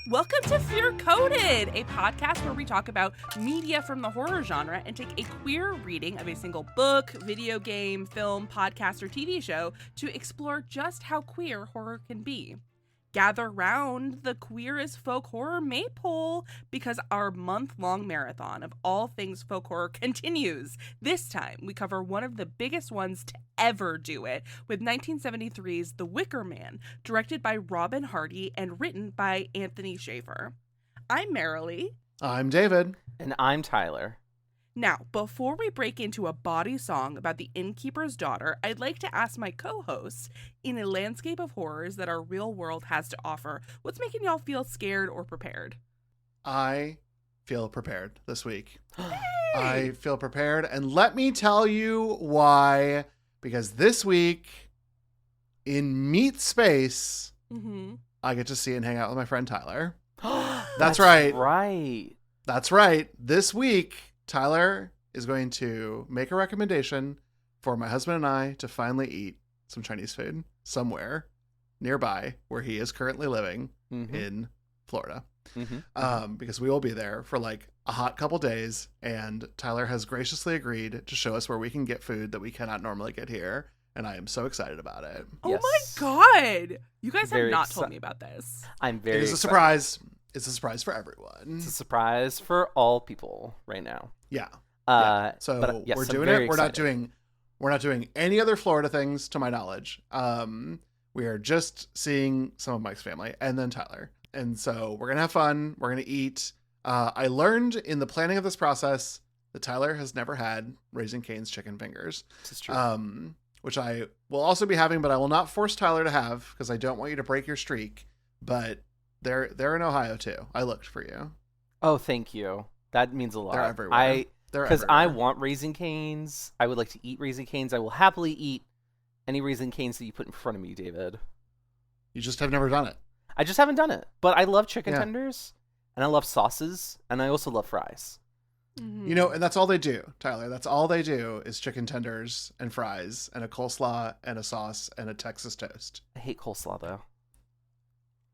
Welcome to Fear Coded, a podcast where we talk about media from the horror genre and take a queer reading of a single book, video game, film, podcast, or TV show to explore just how queer horror can be. Gather round the Queer as Folk Horror maypole because our month-long marathon of all things folk horror continues. This time, we cover one of the biggest ones to ever do it with 1973's The Wicker Man, directed by Robin Hardy and written by Anthony Shaffer. I'm Marilee. I'm David. And I'm Tyler. Now, before we break into a bawdy song about the innkeeper's daughter, I'd like to ask my co-hosts, in a landscape of horrors that our real world has to offer, what's making y'all feel scared or prepared? I feel prepared this week. Hey! I feel prepared, and let me tell you why. Because this week, in Meat Space, I get to see and hang out with my friend Tyler. That's right. That's right. This week, Tyler is going to make a recommendation for my husband and I to finally eat some Chinese food somewhere nearby where he is currently living in Florida. Because we will be there for like a hot couple days, and Tyler has graciously agreed to show us where we can get food that we cannot normally get here, and I am so excited about it. Oh Yes. my god! You guys have not told me about this. I'm very It is a excited. surprise. It's a surprise for everyone. It's a surprise for all people right now. Yeah. So yes, we're I'm doing very it. excited. We're not doing any other Florida things to my knowledge. We are just seeing some of Mike's family and then Tyler. And so we're going to have fun. We're going to eat. I learned in the planning of this process that Tyler has never had Raising Cane's chicken fingers. This is true. Which I will also be having, but I will not force Tyler to have because I don't want you to break your streak. But they're in Ohio too. I looked for you. Oh, thank you. That means a lot. They're everywhere. Because I want Raising Cane's. I would like to eat Raising Cane's. I will happily eat any Raising Cane's that you put in front of me, David. You just have never done it. I just haven't done it. But I love chicken Yeah. tenders, and I love sauces, and I also love fries. You know, and that's all they do, Tyler. That's all they do is chicken tenders and fries and a coleslaw and a sauce and a Texas toast. I hate coleslaw, though.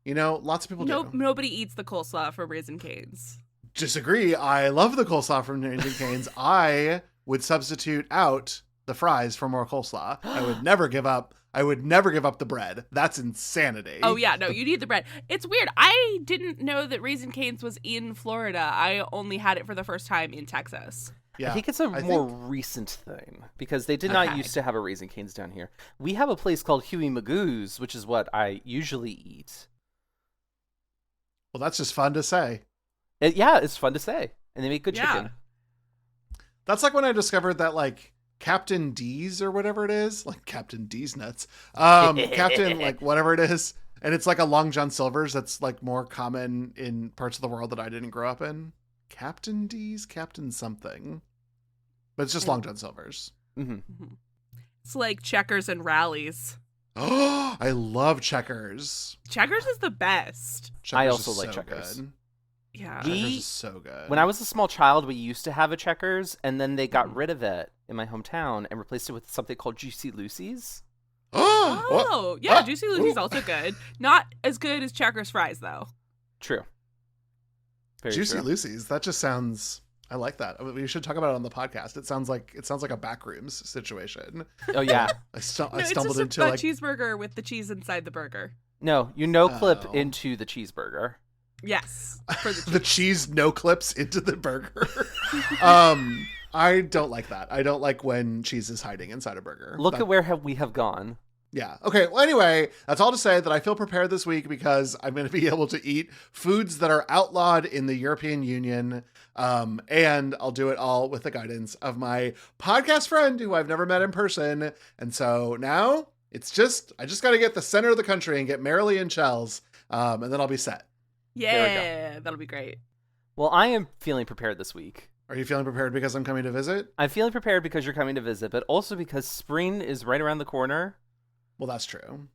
You know, lots of people do. Nobody eats the coleslaw for Raising Cane's. Disagree. I love the coleslaw from Raising Cane's. I would substitute out the fries for more coleslaw. I would never give up the bread. That's insanity. Oh yeah, no, you need the bread. It's weird. I didn't know that Raising Cane's was in Florida. I only had it for the first time in Texas. Yeah. I think it's a more recent thing because they did not used to have a Raising Cane's down here. We have a place called Huey Magoo's, which is what I usually eat. Well, that's just fun to say. It's fun to say. And they make good chicken. That's like when I discovered that like Captain D's or whatever it is, like Captain D's nuts. Captain like whatever it is. And it's like a Long John Silver's that's like more common in parts of the world that I didn't grow up in. Captain D's, Captain something. But it's just Long John Silver's. It's like Checkers and Rallies. Oh, I love Checkers. Checkers is the best. Checkers I also is like so Checkers. good. Yeah. Checkers is so good. When I was a small child, we used to have a Checkers, and then they got rid of it in my hometown and replaced it with something called Juicy Lucy's. Oh, yeah, Juicy Lucy's also good. Not as good as Checkers fries, though. True. Very Juicy true. Lucy's. That just sounds. I like that. We should talk about it on the podcast. It sounds like a backrooms situation. Oh yeah. I It's stumbled just into a like cheeseburger with the cheese inside the burger. No, you no clip Oh. into the cheeseburger. Yes, for the cheese. the cheese no clips into the burger. I don't like that. I don't like when cheese is hiding inside a burger. Look at where we have gone. Yeah. Okay. Well, anyway, that's all to say that I feel prepared this week because I'm going to be able to eat foods that are outlawed in the European Union. And I'll do it all with the guidance of my podcast friend who I've never met in person. And so now I just got to get the center of the country and get Marilee and Chels. And then I'll be set. Yeah, that'll be great. Well, I am feeling prepared this week. Are you feeling prepared because I'm coming to visit? I'm feeling prepared because you're coming to visit, but also because spring is right around the corner. Well, that's true.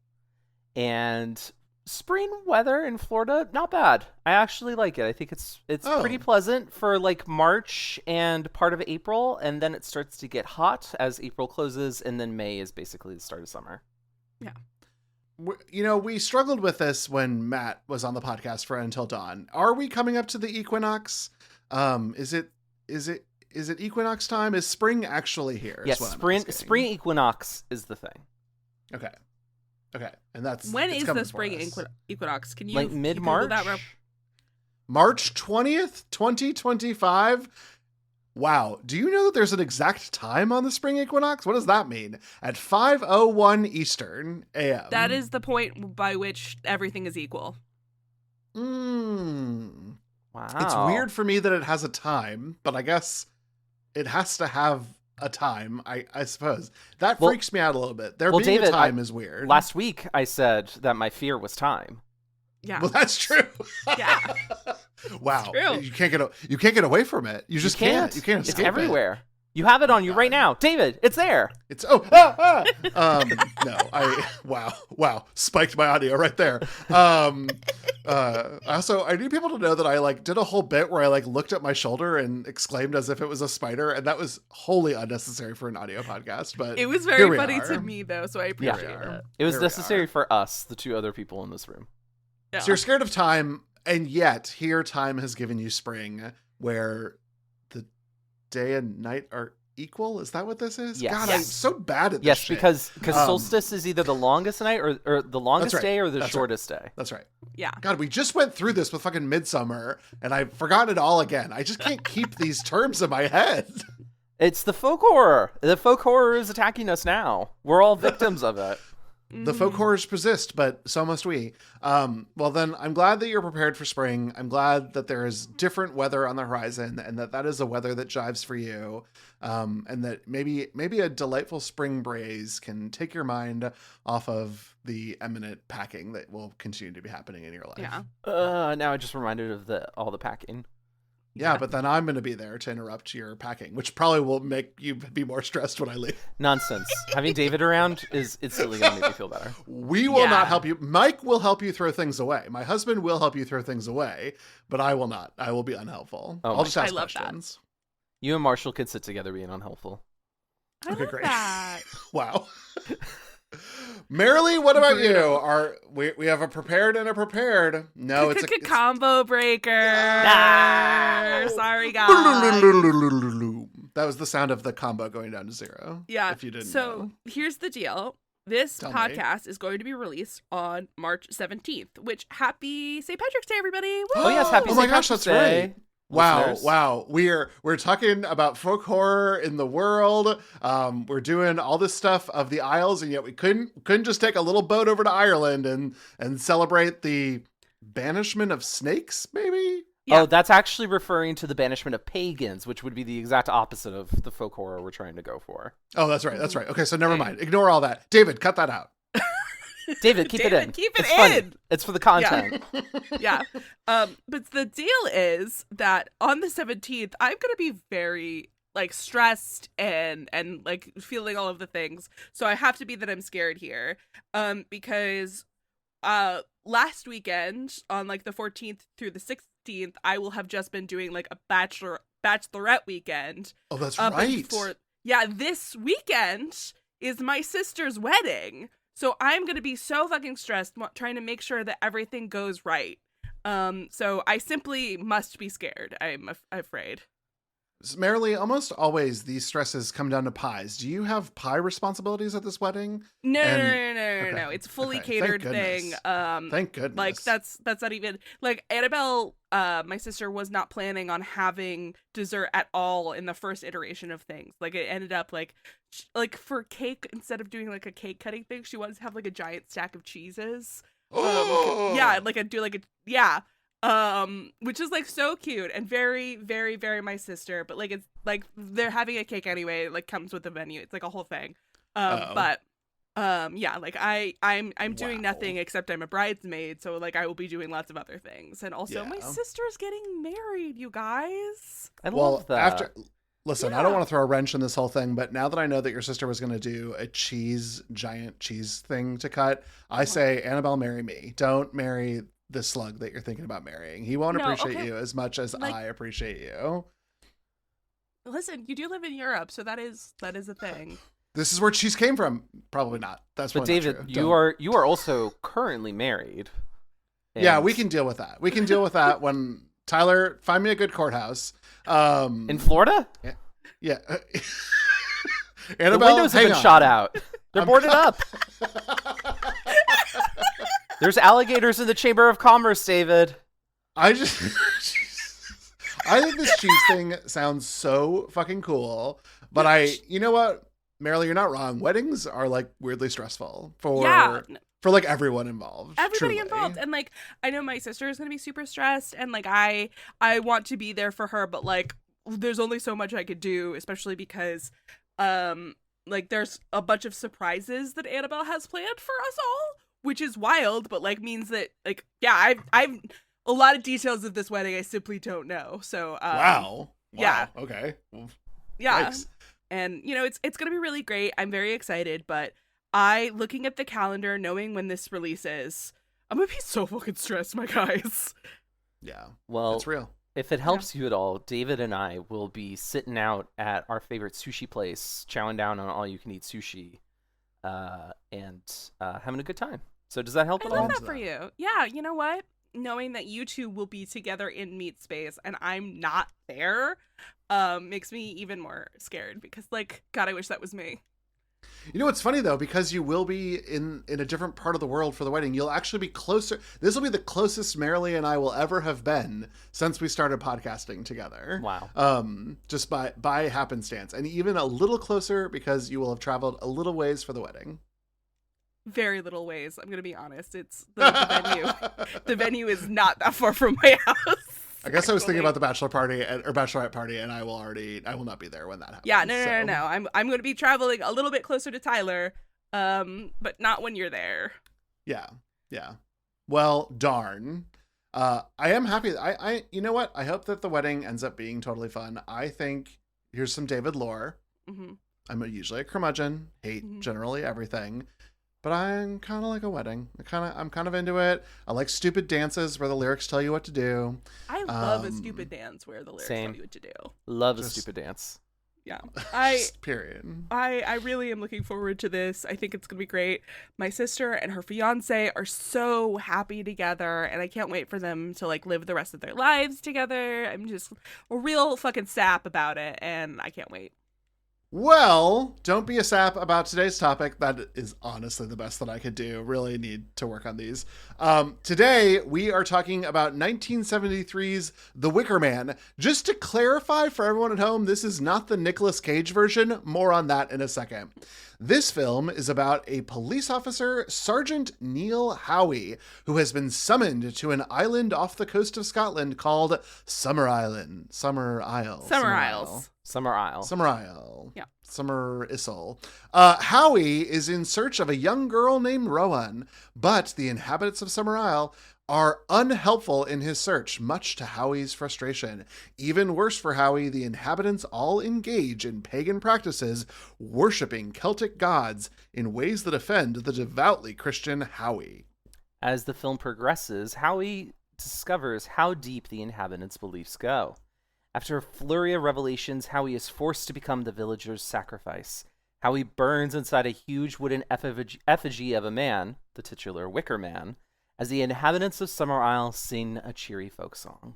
And spring weather in Florida, not bad. I actually like it. I think it's pretty pleasant for like March and part of April, and then it starts to get hot as April closes, and then May is basically the start of summer. Yeah. we struggled with this when Matt was on the podcast for Until Dawn. Are we coming up to the equinox? Is it equinox time? Is spring actually here? Yes, spring equinox is the thing. Okay. And that's when is the spring equinox? Can you like mid-March? March 20th, 2025. Wow. Do you know that there's an exact time on the spring equinox? What does that mean? At 5:01 Eastern AM. That is the point by which everything is equal. Wow. Wow. It's weird for me that it has a time, but I guess it has to have a time, I suppose. That freaks me out a little bit. Being David, a time is weird. Last week I said that my fear was time. Yeah. Well, that's true. Yeah. Wow. True. You can't get away from it. You just can't. You can't escape It's everywhere. You have it on you right now. David, it's there. It's no, wow. Spiked my audio right there. Also, I need people to know that I did a whole bit where I looked at my shoulder and exclaimed as if it was a spider, and that was wholly unnecessary for an audio podcast, but it was very funny to me though, so I appreciate it. It was necessary for us, the two other people in this room. Yeah. So you're scared of time, and yet here time has given you spring, where the day and night are equal. Is that what this is? Yes. God, I'm so bad at this. Yes, shit. because solstice is either the longest night or the longest day or the shortest day. That's right. Yeah. God, we just went through this with fucking Midsummer, and I forgot it all again. I just can't keep these terms in my head. It's the folk horror. The folk horror is attacking us now. We're all victims of it. The folk horrors persist, but so must we. Well, then I'm glad that you're prepared for spring. I'm glad that there is different weather on the horizon, and that is a weather that jives for you. And that maybe a delightful spring breeze can take your mind off of the imminent packing that will continue to be happening in your life. Yeah. Now I just reminded of all the packing. Yeah, but then I'm going to be there to interrupt your packing, which probably will make you be more stressed when I leave. Nonsense. Having David around is instantly going to make me feel better. We will not help you. Mike will help you throw things away. My husband will help you throw things away, but I will not. I will be unhelpful. I'll just ask questions. You and Marshall could sit together being unhelpful. Okay, great. That. Wow. Marilee, what about you? We have a prepared and a prepared. No, it's a combo breaker. Sorry, guys. That was the sound of the combo going down to 0. Yeah. If you didn't know. So here's the deal. This podcast is going to be released on March 17th, which happy St. Patrick's Day, everybody. Woo! Oh yes, happy St. Patrick's that's Day. Right. Wow. We're talking about folk horror in the world. We're doing all this stuff of the Isles, and yet we couldn't just take a little boat over to Ireland and celebrate the banishment of snakes, maybe? Yeah. Oh, that's actually referring to the banishment of pagans, which would be the exact opposite of the folk horror we're trying to go for. Oh, that's right. Okay, so never mind. Ignore all that. David, cut that out. David, keep it in. Keep it it's in. Funny. It's for the content. Yeah. But the deal is that on the 17th, I'm going to be very stressed and feeling all of the things. So I have to be that I'm scared here. Because last weekend on the 14th through the 16th, I will have just been doing a bachelorette weekend. Oh, that's right. This weekend is my sister's wedding. So I'm going to be so fucking stressed trying to make sure that everything goes right. So I simply must be scared. I'm afraid. Marilee, almost always these stresses come down to pies. Do you have pie responsibilities at this wedding? No. It's a fully catered thing. Thank goodness. That's not even Annabelle, my sister, was not planning on having dessert at all in the first iteration of things. It ended up for cake, instead of doing a cake cutting thing, she wanted to have a giant stack of cheeses. Which is so cute and very, very, very my sister, but it's they're having a cake anyway. It comes with the menu. It's a whole thing. I'm doing nothing except I'm a bridesmaid, so I will be doing lots of other things. And also my sister's getting married, you guys. I love that. Listen, I don't want to throw a wrench in this whole thing, but now that I know that your sister was going to do a giant cheese thing to cut, I say, Annabelle, marry me. Don't marry the slug that you're thinking about marrying. He won't appreciate you as much as I appreciate you. Listen, you do live in Europe, so that is a thing. This is where cheese came from. Probably not. That's but probably David, not true. you are also currently married. Yeah, we can deal with that. We can deal with that when Tyler, find me a good courthouse. In Florida? Yeah. The Annabelle, windows have been shot out. They're boarded up. There's alligators in the Chamber of Commerce, David. I think this cheese thing sounds so fucking cool. But you know what? Marilee, you're not wrong. Weddings are like weirdly stressful for like everyone involved. Everybody truly. involved. And like, I know my sister is going to be super stressed, and like, I want to be there for her, but like, there's only so much I could do, especially because, like, there's a bunch of surprises that Annabelle has planned for us all, which is wild, but like means that like, yeah, I've a lot of details of this wedding I simply don't know. So, Wow. Yeah. Okay. Well, yeah. yikes. And you know, it's going to be really great. I'm very excited, but looking at the calendar, knowing when this releases, I'm going to be so fucking stressed, my guys. Yeah. Well, it's real. If it helps you at all, David and I will be sitting out at our favorite sushi place, chowing down on all-you-can-eat sushi, and having a good time. So does that help I at all? love that for you. Yeah, you know what? Knowing that you two will be together in Meat Space and I'm not there makes me even more scared because, like, God, I wish that was me. You know what's funny though, because you will be in a different part of the world for the wedding, you'll actually be closer. This will be the closest Marilee and I will ever have been since we started podcasting together. Wow. Just by happenstance, and even a little closer because you will have traveled a little ways for the wedding. Very little ways. I'm gonna be honest. It's the venue. The venue is not that far from my house. I guess I was thinking about the bachelor party or bachelorette party, and I will not be there when that happens. Yeah, no. I'm going to be traveling a little bit closer to Tyler, but not when you're there. Yeah. Well, darn. I am happy. I you know what? I hope that the wedding ends up being totally fun. I think here's some David lore. Mm-hmm. I'm usually a curmudgeon, hate generally everything. But I'm kind of like a wedding. I'm kind of into it. I like stupid dances where the lyrics tell you what to do. I love a stupid dance where the lyrics tell you what to do. Love a stupid dance. Yeah. Period. I really am looking forward to this. I think it's going to be great. My sister and her fiance are so happy together, and I can't wait for them to like live the rest of their lives together. I'm just a real fucking sap about it, and I can't wait. Well, don't be a sap about today's topic. That is honestly the best that I could do. Really need to work on these. Today, we are talking about 1973's The Wicker Man. Just to clarify for everyone at home, this is not the Nicolas Cage version. More on that in a second. This film is about a police officer, Sergeant Neil Howie, who has been summoned to an island off the coast of Scotland called Summerisle. Yeah. Summerisle. Howie is in search of a young girl named Rowan, but the inhabitants of Summerisle are unhelpful in his search, much to Howie's frustration. Even worse for Howie, the inhabitants all engage in pagan practices, worshipping Celtic gods in ways that offend the devoutly Christian Howie. As the film progresses, Howie discovers how deep the inhabitants' beliefs go. After a flurry of revelations, Howie is forced to become the villagers' sacrifice. Howie burns inside a huge wooden effigy of a man, the titular Wicker Man, as the inhabitants of Summerisle sing a cheery folk song.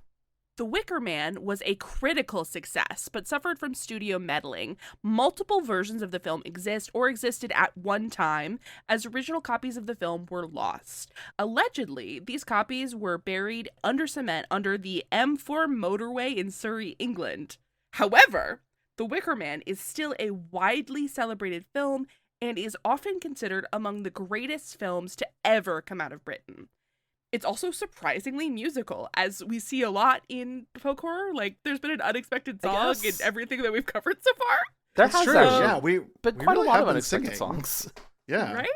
The Wicker Man was a critical success, but suffered from studio meddling. Multiple versions of the film exist or existed at one time, as original copies of the film were lost. Allegedly, these copies were buried under cement under the M4 motorway in Surrey, England. However, The Wicker Man is still a widely celebrated film and is often considered among the greatest films to ever come out of Britain. It's also surprisingly musical, as we see a lot in folk horror. Like, there's been an unexpected song in everything that we've covered so far. That's true. Yeah, but we quite really a lot have of been unexpected singing. songs. Yeah. Right?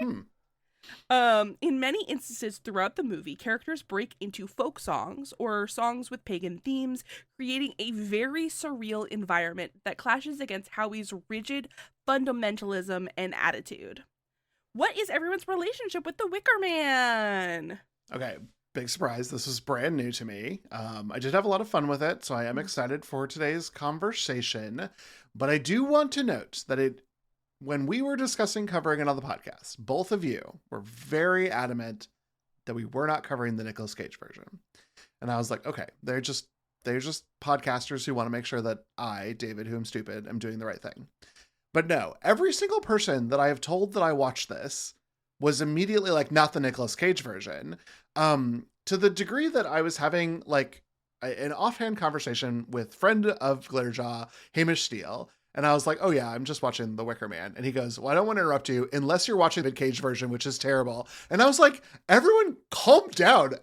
In many instances throughout the movie, characters break into folk songs or songs with pagan themes, creating a very surreal environment that clashes against Howie's rigid fundamentalism and attitude. What is everyone's relationship with the Wicker Man? Okay, big surprise. This was brand new to me. I did have a lot of fun with it, so I am excited for today's conversation. But I do want to note that when we were discussing covering it on the podcast, both of you were very adamant that we were not covering the Nicolas Cage version. And I was like, okay, they're just podcasters who want to make sure that I, David, who am stupid, am doing the right thing. But no, every single person that I have told that I watched this was immediately like, not the Nicolas Cage version. To the degree that I was having like an offhand conversation with friend of Glitterjaw, Hamish Steele. And I was like, oh yeah, I'm just watching The Wicker Man. And he goes, well, I don't want to interrupt you unless you're watching the Cage version, which is terrible. And I was like, everyone calm down.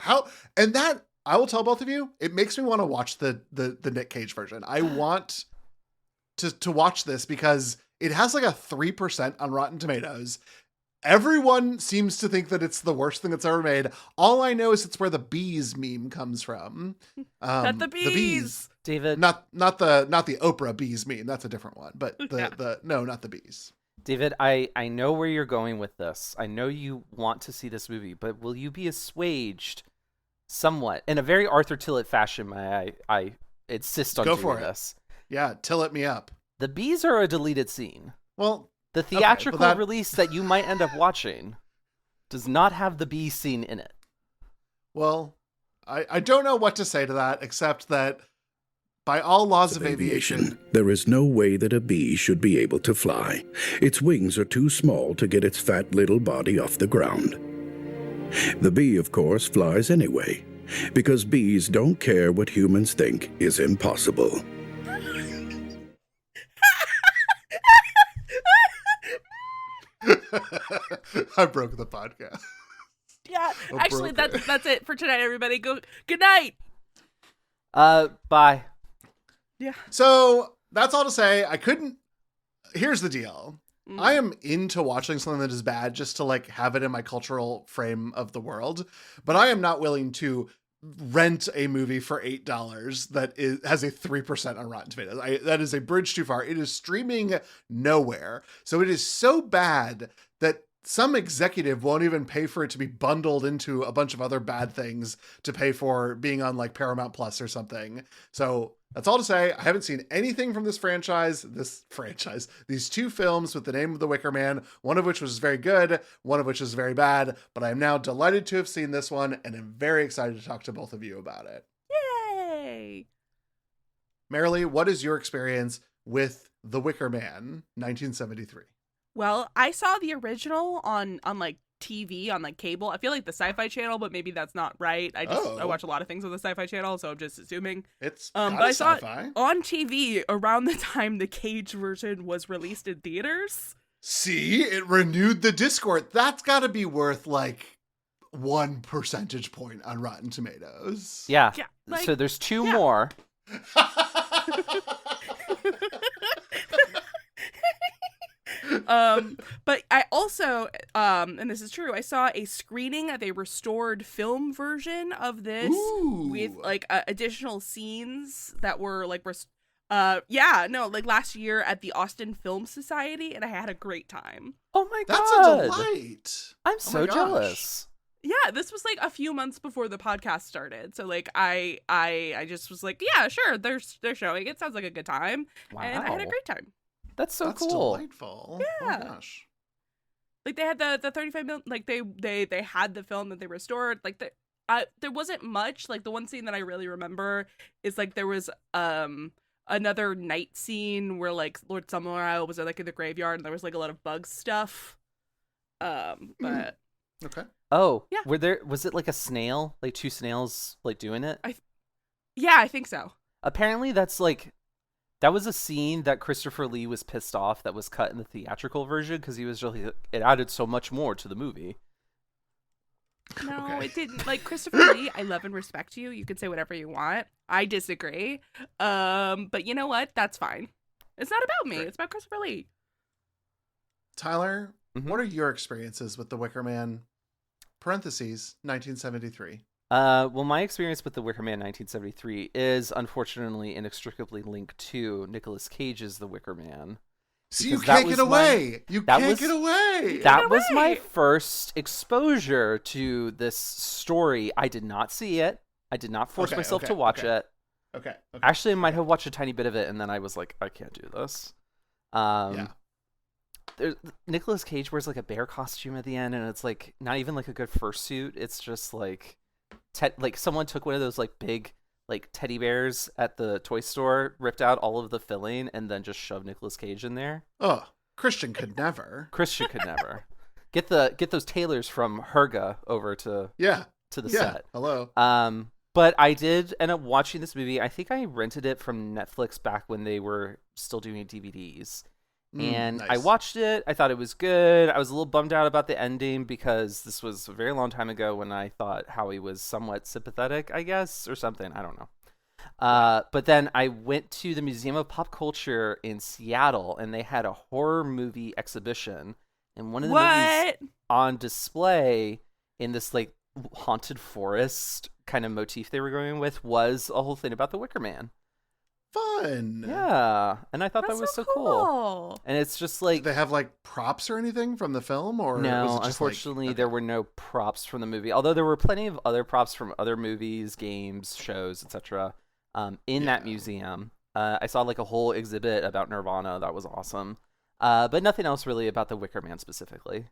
And that, I will tell both of you, it makes me want to watch the Nick Cage version. I want to watch this because it has like a 3% on Rotten Tomatoes. Everyone seems to think that it's the worst thing that's ever made. All I know is it's where the bees meme comes from. Not the bees. The bees. David. Not the Oprah bees meme. That's a different one. But no, not the bees. David, I know where you're going with this. I know you want to see this movie, but will you be assuaged somewhat in a very Arthur Tillett fashion? I insist on doing this. Yeah, Tillett me up. The bees are a deleted scene. Well, the theatrical release that you might end up watching does not have the bee scene in it. Well, I don't know what to say to that, except that by all laws of aviation, there is no way that a bee should be able to fly. Its wings are too small to get its fat little body off the ground. The bee, of course, flies anyway, because bees don't care what humans think is impossible. I broke the podcast. Yeah, actually, that's it for tonight, everybody. Good night. Bye. Yeah. So that's all to say. Here's the deal. I am into watching something that is bad just to like have it in my cultural frame of the world, but I am not willing to rent a movie for $8 that has a 3% on Rotten Tomatoes. That is a bridge too far. It is streaming nowhere. So it is so bad that some executive won't even pay for it to be bundled into a bunch of other bad things to pay for being on like Paramount Plus or something. So that's all to say. I haven't seen anything from this franchise, these two films with the name of The Wicker Man, one of which was very good, one of which is very bad, but I am now delighted to have seen this one and am very excited to talk to both of you about it. Yay! Marilee, what is your experience with The Wicker Man, 1973? Well, I saw the original on like TV, on like cable. I feel like the Sci-Fi Channel, but maybe that's not right. I watch a lot of things on the Sci-Fi Channel, so I'm just assuming. But I saw it on TV around the time the Cage version was released in theaters. See, it renewed the discord. That's got to be worth like 1 percentage point on Rotten Tomatoes. Yeah. Like, so there's two more. But I also, and this is true, I saw a screening of a restored film version of this. Ooh. With like additional scenes that were like, like last year at the Austin Film Society, and I had a great time. Oh my god, that's a delight! I'm so jealous. Yeah, this was like a few months before the podcast started, so like I just was like, yeah, sure, they're showing it. Sounds like a good time, and I had a great time. That's so That's cool. Delightful. Yeah. Oh my gosh. Like they had the 35 minute, like they had the film that they restored. Like there wasn't much. Like the one scene that I really remember is like there was another night scene where like Lord Summerisle was like in the graveyard and there was like a lot of bug stuff. But okay. Oh yeah. Was it like a snail, like two snails like doing it? Yeah, I think so. Apparently that was a scene that Christopher Lee was pissed off that was cut in the theatrical version because he was really, it added so much more to the movie. No, Okay. It didn't. Like, Christopher Lee, I love and respect you. You can say whatever you want. I disagree. But you know what? That's fine. It's not about me. Great. It's about Christopher Lee. Tyler, what are your experiences with The Wicker Man, parentheses, 1973? Well, my experience with The Wicker Man 1973 is unfortunately inextricably linked to Nicolas Cage's The Wicker Man. So you can't get away. That was my first exposure to this story. I did not see it. I did not force myself to watch it. Okay. Actually, I might have watched a tiny bit of it, and then I was like, I can't do this. Yeah. Nicolas Cage wears like a bear costume at the end, and it's like not even like a good fursuit. It's just like like someone took one of those like big like teddy bears at the toy store, ripped out all of the filling, and then just shoved Nicolas Cage in there. Oh, Christian could never. Christian could never. Get those tailors from Herga over to the set. Hello. But I did end up watching this movie. I think I rented it from Netflix back when they were still doing DVDs. And nice. I watched it. I thought it was good. I was a little bummed out about the ending because this was a very long time ago when I thought Howie was somewhat sympathetic, I guess, or something. I don't know. But then I went to the Museum of Pop Culture in Seattle, and they had a horror movie exhibition. And one of the movies on display in this like haunted forest kind of motif they were going with was a whole thing about the Wicker Man. Fun. Yeah, and I thought that was so cool. And it's just like, did they have like props or anything from the film, or no? was it just Unfortunately, like, okay. there were no props from the movie. Although there were plenty of other props from other movies, games, shows, etc. In that museum. I saw like a whole exhibit about Nirvana. That was awesome. But nothing else really about the Wicker Man specifically.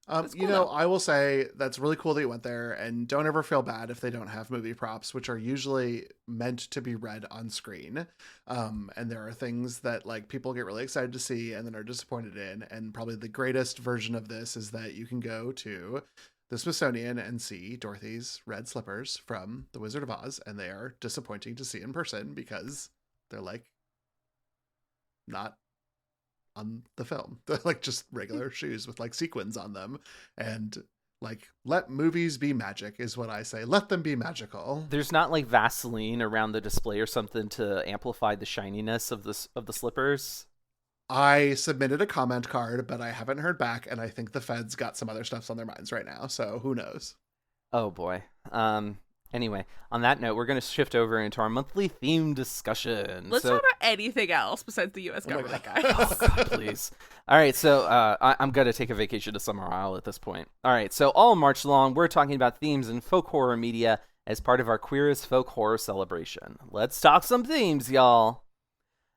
Cool, I will say that's really cool that you went there, and don't ever feel bad if they don't have movie props, which are usually meant to be read on screen. And there are things that like people get really excited to see and then are disappointed in. And probably the greatest version of this is that you can go to the Smithsonian and see Dorothy's red slippers from The Wizard of Oz, and they are disappointing to see in person because they're like not on the film. They're like just regular shoes with like sequins on them. And like, let movies be magic is what I say. Let them be magical. There's not like Vaseline around the display or something to amplify the shininess of the slippers. I submitted a comment card, but I haven't heard back, and I think the feds got some other stuff on their minds right now, so who knows? Oh boy. Anyway, on that note, we're going to shift over into our monthly theme discussion. Let's talk about anything else besides the U.S. government, guys. Oh, God, please. All right, so I'm going to take a vacation to Summerisle at this point. All right, so all March long, we're talking about themes in folk horror media as part of our Queer as Folk horror celebration. Let's talk some themes, y'all.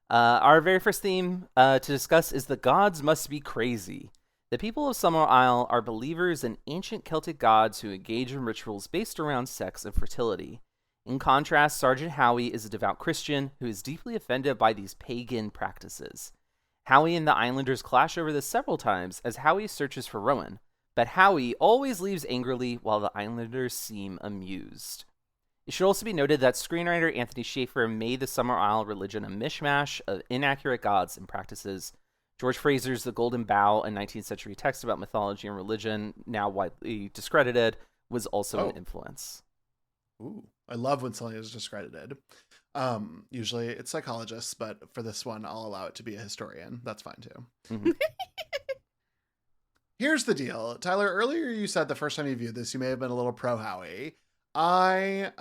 Our very first theme to discuss is The Gods Must Be Crazy. The people of Summerisle are believers in ancient Celtic gods who engage in rituals based around sex and fertility. In contrast, Sergeant Howie is a devout Christian who is deeply offended by these pagan practices. Howie and the Islanders clash over this several times as Howie searches for Rowan, but Howie always leaves angrily while the Islanders seem amused. It should also be noted that screenwriter Anthony Schaefer made the Summerisle religion a mishmash of inaccurate gods and practices. George Fraser's The Golden Bough, a 19th century text about mythology and religion, now widely discredited, was also an influence. Ooh, I love when something is discredited. Usually it's psychologists, but for this one, I'll allow it to be a historian. That's fine too. Mm-hmm. Here's the deal. Tyler, earlier you said the first time you viewed this, you may have been a little pro Howie. I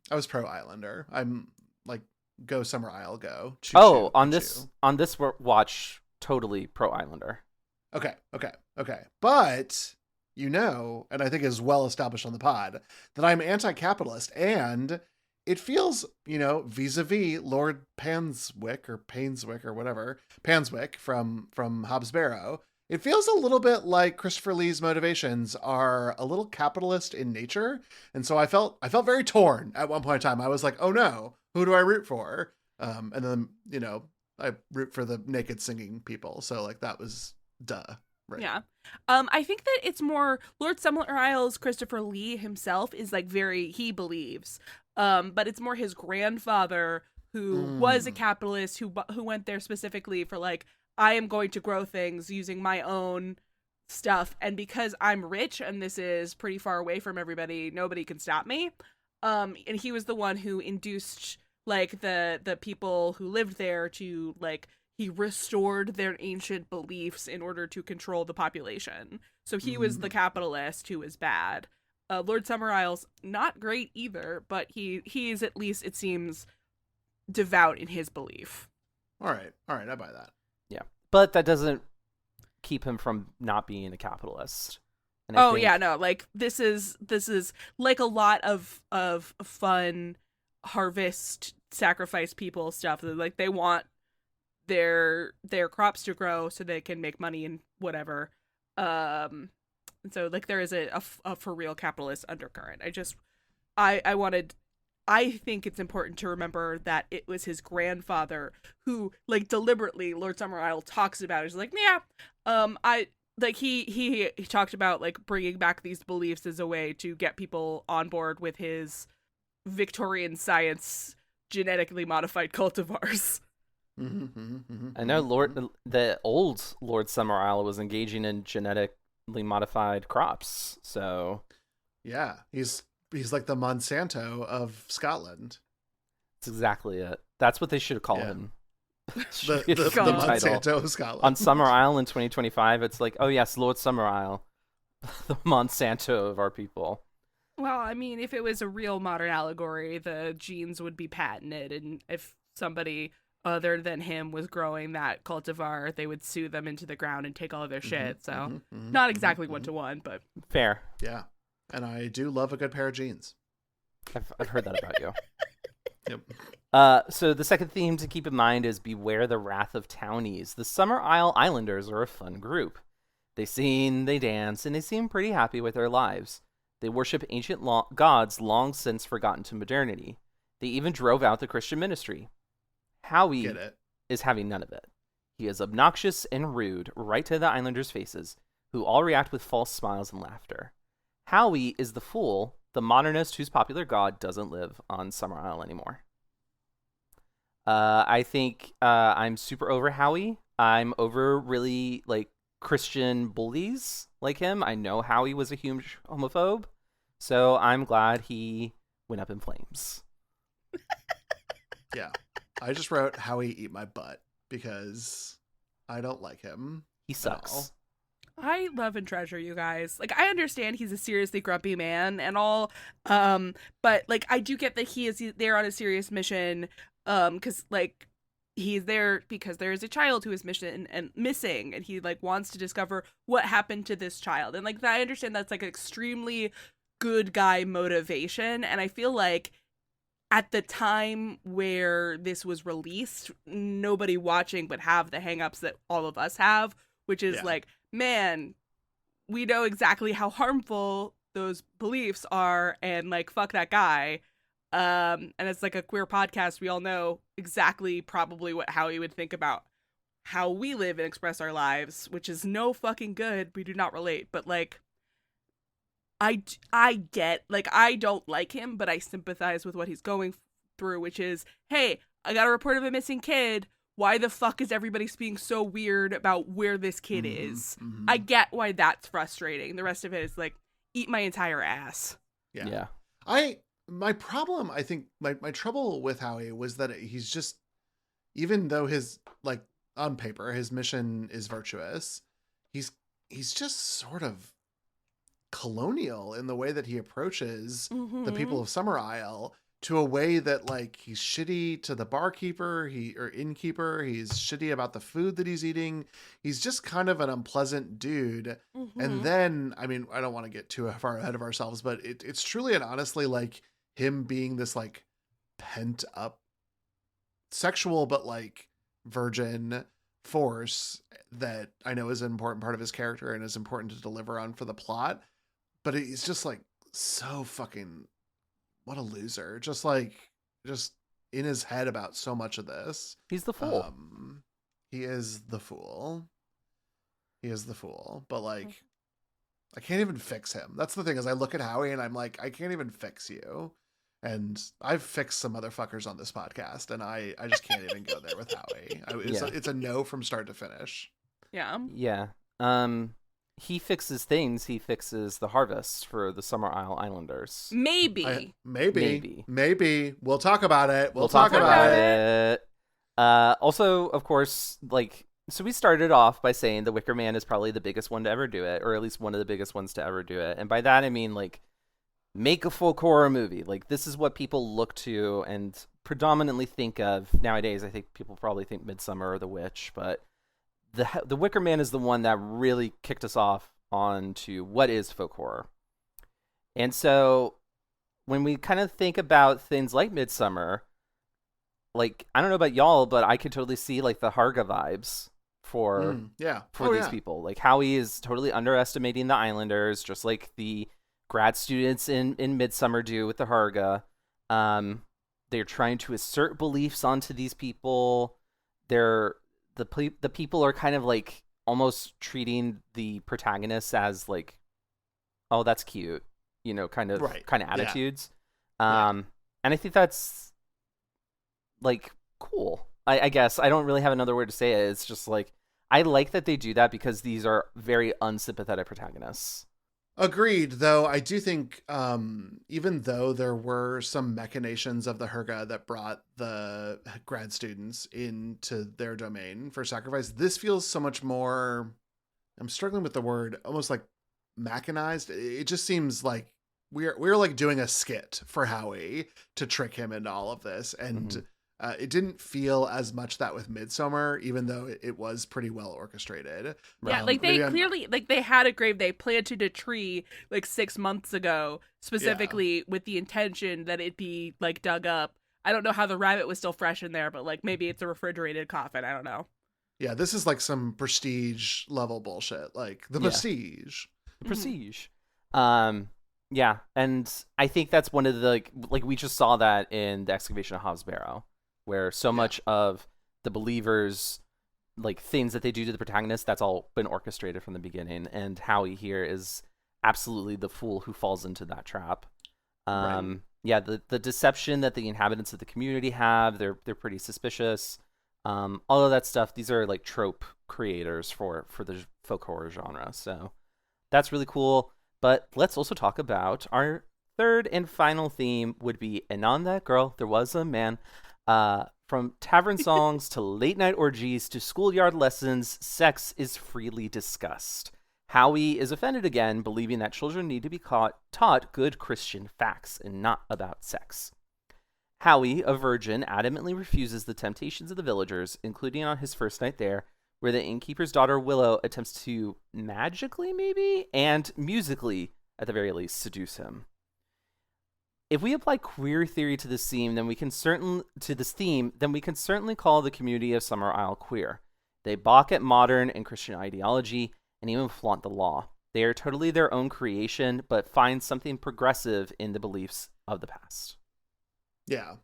was pro Islander. I'm like, go Summerisle, go. Choo-choo, on this watch, totally pro Islander. Okay. But you know, and I think is well established on the pod, that I'm anti-capitalist, and it feels, vis-a-vis Lord Panswick or whatever, Panswick from Hobbs Barrow. It feels a little bit like Christopher Lee's motivations are a little capitalist in nature. And so I felt very torn at one point in time. I was like, oh no, who do I root for? And then, I root for the naked singing people. So like that was duh. Right. Yeah. I think that it's more Lord Summerisle's Christopher Lee himself is like he believes. But it's more his grandfather who was a capitalist who went there specifically for like, I am going to grow things using my own stuff. And because I'm rich and this is pretty far away from everybody, nobody can stop me. And he was the one who induced like the people who lived there to like, he restored their ancient beliefs in order to control the population. So he was the capitalist who was bad. Lord Summerisle's not great either, but he is at least, it seems, devout in his belief. All right, I buy that. Yeah, but that doesn't keep him from not being a capitalist. And like this is like a lot of fun harvest sacrifice people stuff. Like they want their crops to grow so they can make money and whatever. And so like there is a for real capitalist undercurrent. I think it's important to remember that it was his grandfather who, like, deliberately Lord Summerisle talks about. He's like, he talked about like bringing back these beliefs as a way to get people on board with his Victorian science genetically modified cultivars. I know the old Lord Summerisle was engaging in genetically modified crops. So yeah, he's like the Monsanto of Scotland. That's exactly it. That's what they should call him. The Monsanto of Scotland. On Summerisle in 2025, it's like, oh yes, Lord Summerisle, the Monsanto of our people. Well, I mean, if it was a real modern allegory, the genes would be patented, and if somebody other than him was growing that cultivar, they would sue them into the ground and take all of their shit. So not exactly one-to-one, but fair. Yeah. And I do love a good pair of jeans. I've heard that about you. Yep. So the second theme to keep in mind is beware the wrath of townies. The Summerisle Islanders are a fun group. They sing, they dance, and they seem pretty happy with their lives. They worship ancient gods long since forgotten to modernity. They even drove out the Christian ministry. Howie is having none of it. He is obnoxious and rude right to the Islanders' faces, who all react with false smiles and laughter. Howie is the fool, the modernist whose popular god doesn't live on Summerisle anymore. I think I'm super over Howie. I'm over really like Christian bullies like him. I know Howie was a huge homophobe, so I'm glad he went up in flames. Yeah. I just wrote Howie eat my butt because I don't like him. He sucks. I love and treasure you guys. Like, I understand he's a seriously grumpy man and all, but like I do get that he is there on a serious mission, because like he's there because there is a child who is missing, and he like wants to discover what happened to this child, and like I understand that's like extremely good guy motivation, and I feel like at the time where this was released, nobody watching would have the hangups that all of us have, which is like, man, we know exactly how harmful those beliefs are, and like, fuck that guy. And it's like a queer podcast. We all know exactly probably how he would think about how we live and express our lives, which is no fucking good. We do not relate, but like, I get, like, I don't like him, but I sympathize with what he's going through, which is, hey, I got a report of a missing kid. Why the fuck is everybody being so weird about where this kid is? I get why that's frustrating. The rest of it is like, eat my entire ass. Yeah. My problem, I think, my trouble with Howie was that he's just, even though his, like, on paper, his mission is virtuous, he's just sort of colonial in the way that he approaches the people of Summerisle, to a way that like he's shitty to the barkeeper or innkeeper. He's shitty about the food that he's eating. He's just kind of an unpleasant dude. And then, I mean, I don't want to get too far ahead of ourselves, but it's truly and honestly like him being this like pent up sexual but like virgin force that I know is an important part of his character and is important to deliver on for the plot. But he's just like so fucking, what a loser. Just in his head about so much of this. He's the fool. He is the fool. But like, I can't even fix him. That's the thing, is I look at Howie and I'm like, I can't even fix you. And I've fixed some motherfuckers on this podcast, and I just can't even go there with Howie. It's a no from start to finish. Yeah. Yeah. He fixes things. He fixes the harvest for the Summerisle Islanders. Maybe. We'll talk about it. We'll talk about it. Also, of course, like, so we started off by saying the Wicker Man is probably the biggest one to ever do it, or at least one of the biggest ones to ever do it. And by that, I mean, like, make a folk horror movie. Like, this is what people look to and predominantly think of nowadays. I think people probably think Midsummer or The Witch, but the Wicker Man is the one that really kicked us off onto what is folk horror. And so when we kind of think about things like Midsummer, like, I don't know about y'all, but I could totally see like the Harga vibes for these people. Like Howie is totally underestimating the Islanders, just like the grad students in Midsummer do with the Harga. They're trying to assert beliefs onto these people. The people are kind of like almost treating the protagonists as like, oh, that's cute, kind of attitudes. And I think that's like cool. I guess I don't really have another word to say it. It's just like I like that they do that because these are very unsympathetic protagonists. Agreed, though I do think even though there were some machinations of the Hurga that brought the grad students into their domain for sacrifice, this feels so much more, I'm struggling with the word, almost like mechanized. It just seems like we're like doing a skit for Howie to trick him into all of this. And it didn't feel as much that with Midsummer, even though it was pretty well orchestrated. Yeah, like they clearly, like they had a grave, they planted a tree like 6 months ago, specifically with the intention that it be like dug up. I don't know how the rabbit was still fresh in there, but like maybe it's a refrigerated coffin. I don't know. Yeah, this is like some prestige level bullshit, like the prestige. The prestige. Yeah, and I think that's one of the like we just saw that in the excavation of Hobbs Barrow, where so much of the believers, like things that they do to the protagonist, that's all been orchestrated from the beginning. And Howie here is absolutely the fool who falls into that trap. Yeah, the deception that the inhabitants of the community have, they're pretty suspicious. All of that stuff, these are like trope creators for the folk horror genre. So that's really cool. But let's also talk about our third and final theme would be, and on that girl, there was a man. From tavern songs to late night orgies to schoolyard lessons, sex is freely discussed. Howie is offended again, believing that children need to be taught good Christian facts and not about sex. Howie, a virgin, adamantly refuses the temptations of the villagers, including on his first night there, where the innkeeper's daughter Willow attempts to magically, maybe, and musically, at the very least, seduce him. If we apply queer theory to this theme, then we can certainly call the community of Summerisle queer. They balk at modern and Christian ideology and even flaunt the law. They are totally their own creation, but find something progressive in the beliefs of the past. Yeah.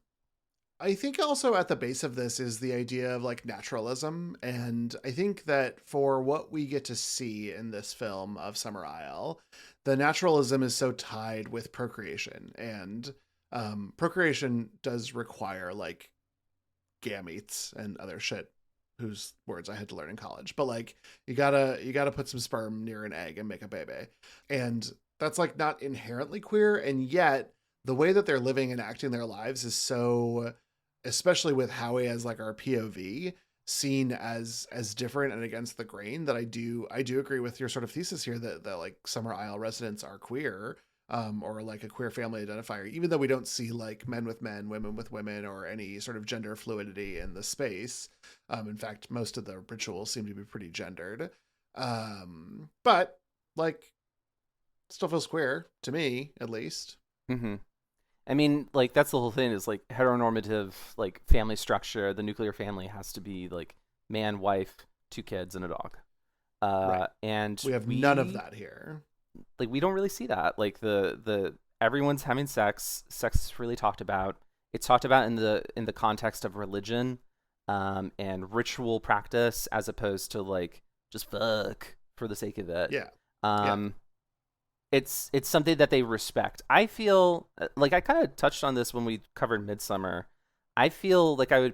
I think also at the base of this is the idea of like naturalism. And I think that for what we get to see in this film of Summerisle, the naturalism is so tied with procreation, and procreation does require like gametes and other shit whose words I had to learn in college. But like you gotta put some sperm near an egg and make a baby. And that's like not inherently queer. And yet the way that they're living and acting their lives is so, especially with Howie as like our POV, seen as different and against the grain, that I do agree with your sort of thesis here that like Summerisle residents are queer, or like a queer family identifier, even though we don't see like men with men, women with women, or any sort of gender fluidity in the space. In fact, most of the rituals seem to be pretty gendered. But like still feels queer to me, at least. Mm-hmm. I mean, like, that's the whole thing, is like heteronormative, like family structure. The nuclear family has to be like man, wife, 2 kids, and a dog. Right. And we have none of that here. Like, we don't really see that. Like the everyone's having sex. Sex is really talked about. It's talked about in the context of religion, and ritual practice, as opposed to like just fuck for the sake of it. Yeah. It's something that they respect. I feel like I kind of touched on this when we covered Midsummer. I feel like I would,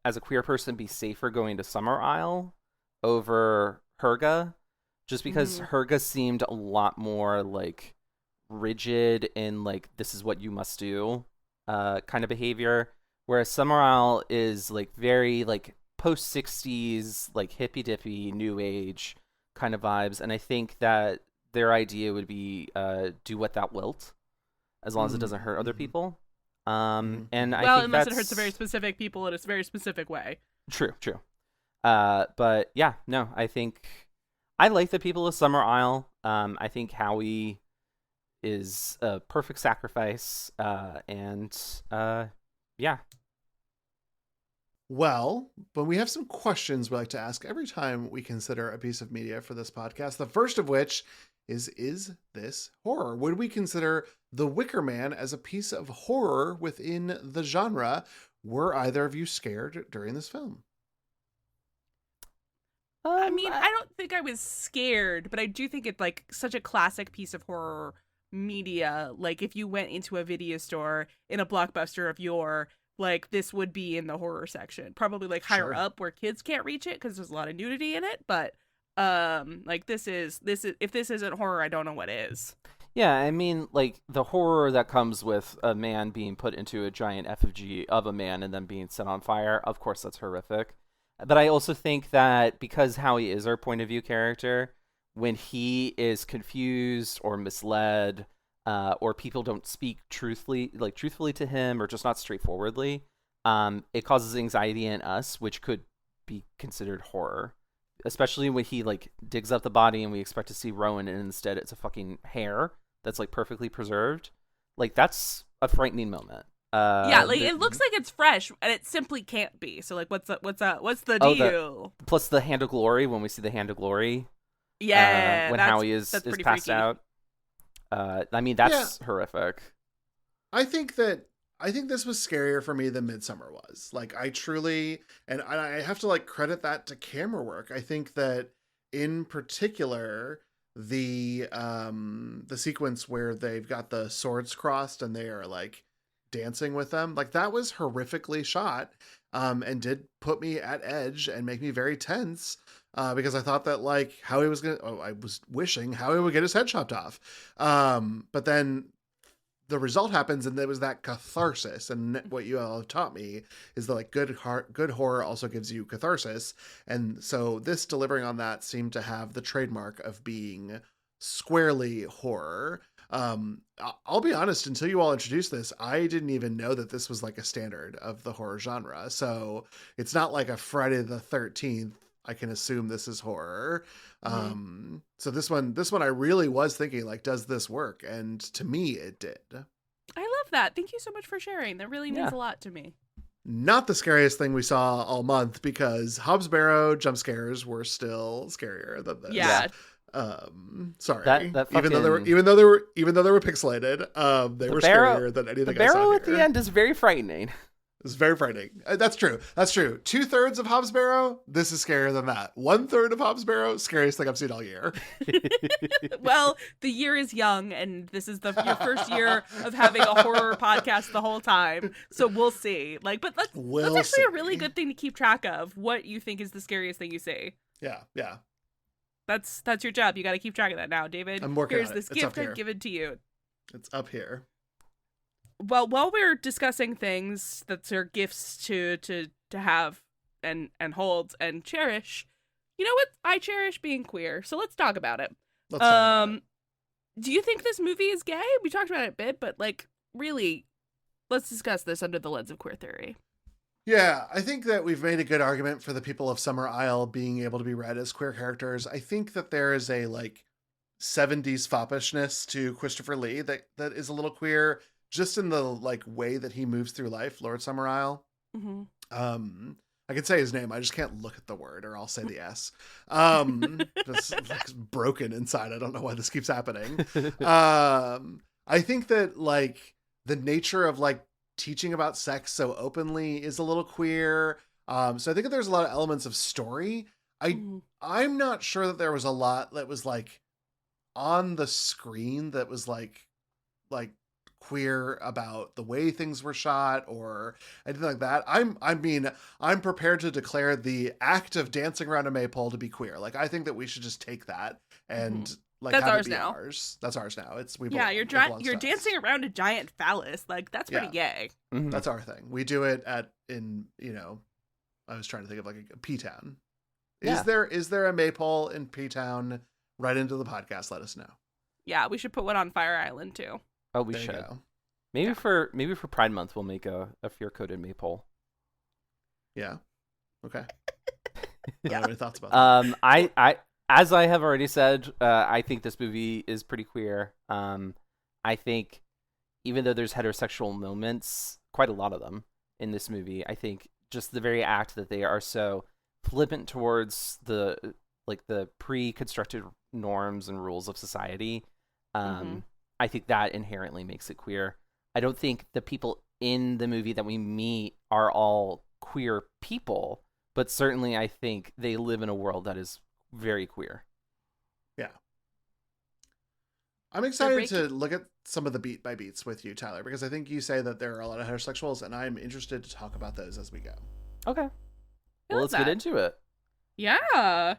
as a queer person, be safer going to Summerisle over Hurga, just because Hurga seemed a lot more like rigid in like, this is what you must do kind of behavior, whereas Summerisle is like very like post 60s, like hippy dippy new age kind of vibes. And I think that their idea would be do what thou wilt, as long as it doesn't hurt other people. And I think unless it hurts a very specific people in a very specific way. True. But yeah, no, I think I like the people of Summerisle. I think Howie is a perfect sacrifice. And yeah. Well, but we have some questions we like to ask every time we consider a piece of media for this podcast. The first of which is this horror? Would we consider The Wicker Man as a piece of horror within the genre? Were either of you scared during this film? I mean, I don't think I was scared, but I do think it's like such a classic piece of horror media. Like if you went into a video store in a Blockbuster of yore, like this would be in the horror section, probably like higher Sure. up where kids can't reach it because there's a lot of nudity in it. But like this is if this isn't horror, I don't know what is. Yeah, I mean, like, the horror that comes with a man being put into a giant effigy of a man and then being set on fire, of course that's horrific. But I also think that because Howie is our point of view character, when he is confused or misled, or people don't speak truthfully to him, or just not straightforwardly, it causes anxiety in us, which could be considered horror. Especially when he like digs up the body and we expect to see Rowan, and instead it's a fucking hair that's like perfectly preserved. Like that's a frightening moment. Yeah, like it looks like it's fresh, and it simply can't be. So like, what's the deal? Plus the Hand of Glory, when we see the Hand of Glory. Yeah, when Howie is passed freaky. out. I mean that's horrific. I think this was scarier for me than Midsummer was. Like I truly, and I have to like credit that to camera work. I think that in particular, the sequence where they've got the swords crossed and they are like dancing with them, like that was horrifically shot, and did put me at edge and make me very tense, because I thought that like Howie was I was wishing Howie would get his head chopped off, but then the result happens, and there was that catharsis. And what you all have taught me is that like good horror also gives you catharsis. And so this delivering on that seemed to have the trademark of being squarely horror. I'll be honest, until you all introduced this, I didn't even know that this was like a standard of the horror genre. So it's not like a Friday the 13th. I can assume this is horror. So this one I really was thinking like, does this work? And to me, it did. I love that. Thank you so much for sharing. That really means a lot to me. Not the scariest thing we saw all month, because Hobbs Barrow jump scares were still scarier than this. Yeah. Sorry. That fucking... even though they were pixelated, they were scarier than anything I saw. The barrel at here. the end is very frightening. It's very frightening. That's true. 2/3 of Hobbs Barrow, this is scarier than that. 1/3 of Hobbs Barrow, scariest thing I've seen all year. Well, the year is young, and this is your first year of having a horror podcast the whole time. So we'll see. Like, but that's actually a really good thing to keep track of. What you think is the scariest thing you see? Yeah. That's your job. You got to keep track of that now, David. I'm working Here's on it. this It's gift up here. I've given to you. It's up here. Well, while we're discussing things that are gifts to have and hold and cherish, you know what? I cherish being queer. So let's talk about it. Let's talk about it. Do you think this movie is gay? We talked about it a bit, but like really, let's discuss this under the lens of queer theory. Yeah, I think that we've made a good argument for the people of Summerisle being able to be read as queer characters. I think that there is a like 70s foppishness to Christopher Lee that is a little queer, just in the like way that he moves through life, Lord Summerisle. Mm-hmm. I can say his name, I just can't look at the word, or I'll say the S. Just like broken inside. I don't know why this keeps happening. I think that like the nature of like teaching about sex so openly is a little queer. So I think that there's a lot of elements of story. I'm not sure that there was a lot that was like on the screen that was like queer about the way things were shot or anything like that. I'm prepared to declare the act of dancing around a maypole to be queer. Like I think that we should just take that and like that's have ours it be now. Ours. That's ours now. You're dancing around a giant phallus. Like that's pretty gay. Mm-hmm. That's our thing. We do it I was trying to think of like a P-Town. Is there a maypole in P-Town? Right into the podcast. Let us know. Yeah, we should put one on Fire Island too. Oh, we should. Maybe for Pride Month we'll make a fear-coated maypole. Yeah. Okay. I don't have any thoughts about that. I as I have already said, I think this movie is pretty queer. I think even though there's heterosexual moments, quite a lot of them in this movie, I think just the very act that they are so flippant towards the pre-constructed norms and rules of society. I think that inherently makes it queer. I don't think the people in the movie that we meet are all queer people, but certainly I think they live in a world that is very queer. Yeah. I'm excited to look at some of the beat by beats with you, Tyler, because I think you say that there are a lot of heterosexuals, and I'm interested to talk about those as we go. Okay. Well, let's get into it. Yeah.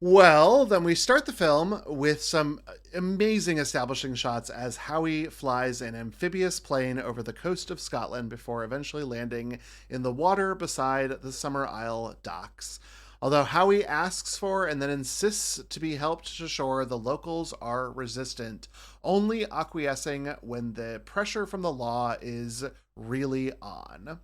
Well, then we start the film with some amazing establishing shots as Howie flies an amphibious plane over the coast of Scotland before eventually landing in the water beside the Summerisle docks. Although Howie asks for and then insists to be helped to shore, the locals are resistant, only acquiescing when the pressure from the law is really on.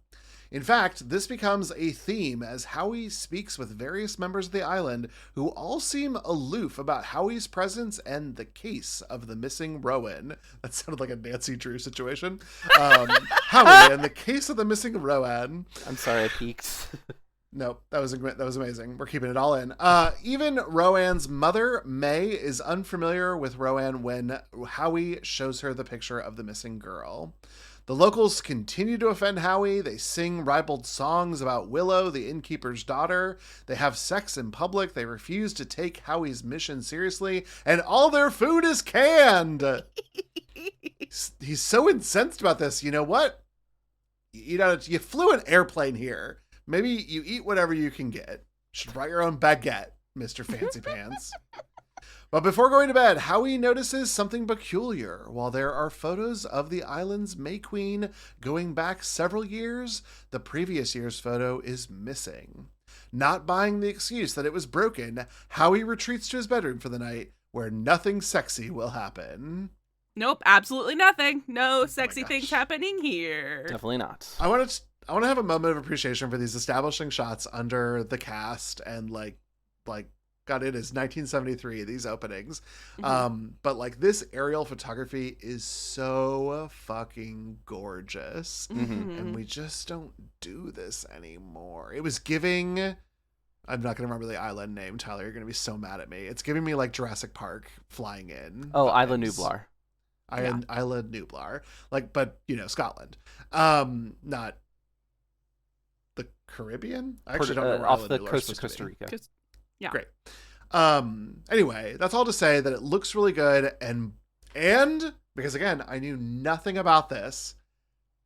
In fact, this becomes a theme as Howie speaks with various members of the island who all seem aloof about Howie's presence and the case of the missing Rowan. That sounded like a Nancy Drew situation. Howie and the case of the missing Rowan. I'm sorry, I peeked. Nope, that was amazing. We're keeping it all in. Even Rowan's mother, May, is unfamiliar with Rowan when Howie shows her the picture of the missing girl. The locals continue to offend Howie. They sing ribald songs about Willow, the innkeeper's daughter. They have sex in public. They refuse to take Howie's mission seriously, and all their food is canned. He's so incensed about this. You know what? You flew an airplane here. Maybe you eat whatever you can get. You should write your own baguette, Mr. Fancy Pants. But before going to bed, Howie notices something peculiar. While there are photos of the island's May Queen going back several years, the previous year's photo is missing. Not buying the excuse that it was broken, Howie retreats to his bedroom for the night, where nothing sexy will happen. Nope, absolutely nothing. No sexy things happening here. Definitely not. I want to have a moment of appreciation for these establishing shots under the cast and like God, it is 1973, these openings. But like this aerial photography is so fucking gorgeous. And we just don't do this anymore. It was giving, I'm not going to remember the island name, Tyler. You're going to be so mad at me. It's giving me like Jurassic Park flying in. Oh, Isla Nublar. Isla Nublar. Like, but you know, Scotland. Not the Caribbean? I actually don't know where off Isla the Nublar coast is of Costa Rica. Yeah. Great. Anyway, that's all to say that it looks really good, and because again, I knew nothing about this,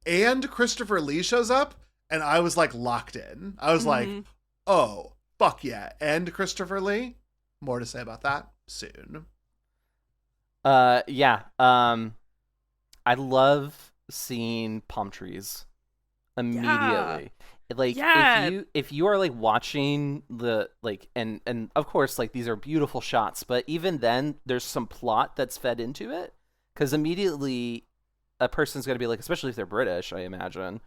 and Christopher Lee shows up, and I was like locked in. I was like, oh, fuck yeah. And Christopher Lee? More to say about that soon. Yeah. I love seeing palm trees immediately. Like if you are like watching the like and of course like these are beautiful shots, but even then there's some plot that's fed into it, because immediately a person's going to be like, especially if they're British, I imagine,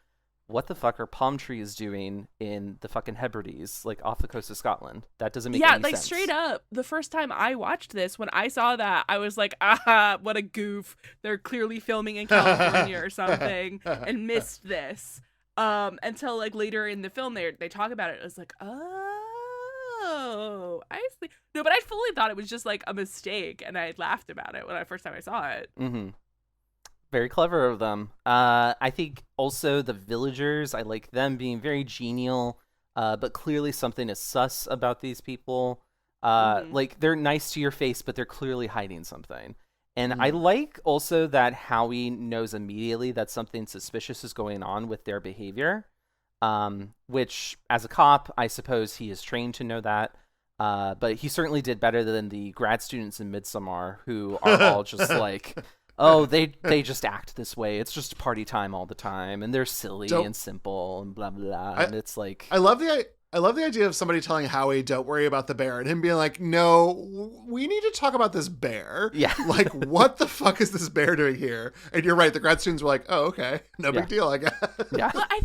what the fuck are palm trees doing in the fucking Hebrides, like off the coast of Scotland? That doesn't make any sense. Yeah, like straight up, the first time I watched this, when I saw that, I was like, what a goof. They're clearly filming in California or something and missed this. Until like later in the film they talk about it. I was like, oh, I see. No, but I fully thought it was just like a mistake, and I laughed about it when first time I saw it. Very clever of them. I think also the villagers, I like them being very genial, but clearly something is sus about these people. Like they're nice to your face, but they're clearly hiding something. And I like also that Howie knows immediately that something suspicious is going on with their behavior, which as a cop, I suppose he is trained to know that. But he certainly did better than the grad students in Midsommar, who are all just like, oh, they just act this way. It's just party time all the time, and they're silly and simple and blah, blah. And it's like... I love the idea of somebody telling Howie, don't worry about the bear, and him being like, no, we need to talk about this bear. Yeah. Like, what the fuck is this bear doing here? And you're right, the grad students were like, oh, okay. No big deal, I guess. Yeah. Well, I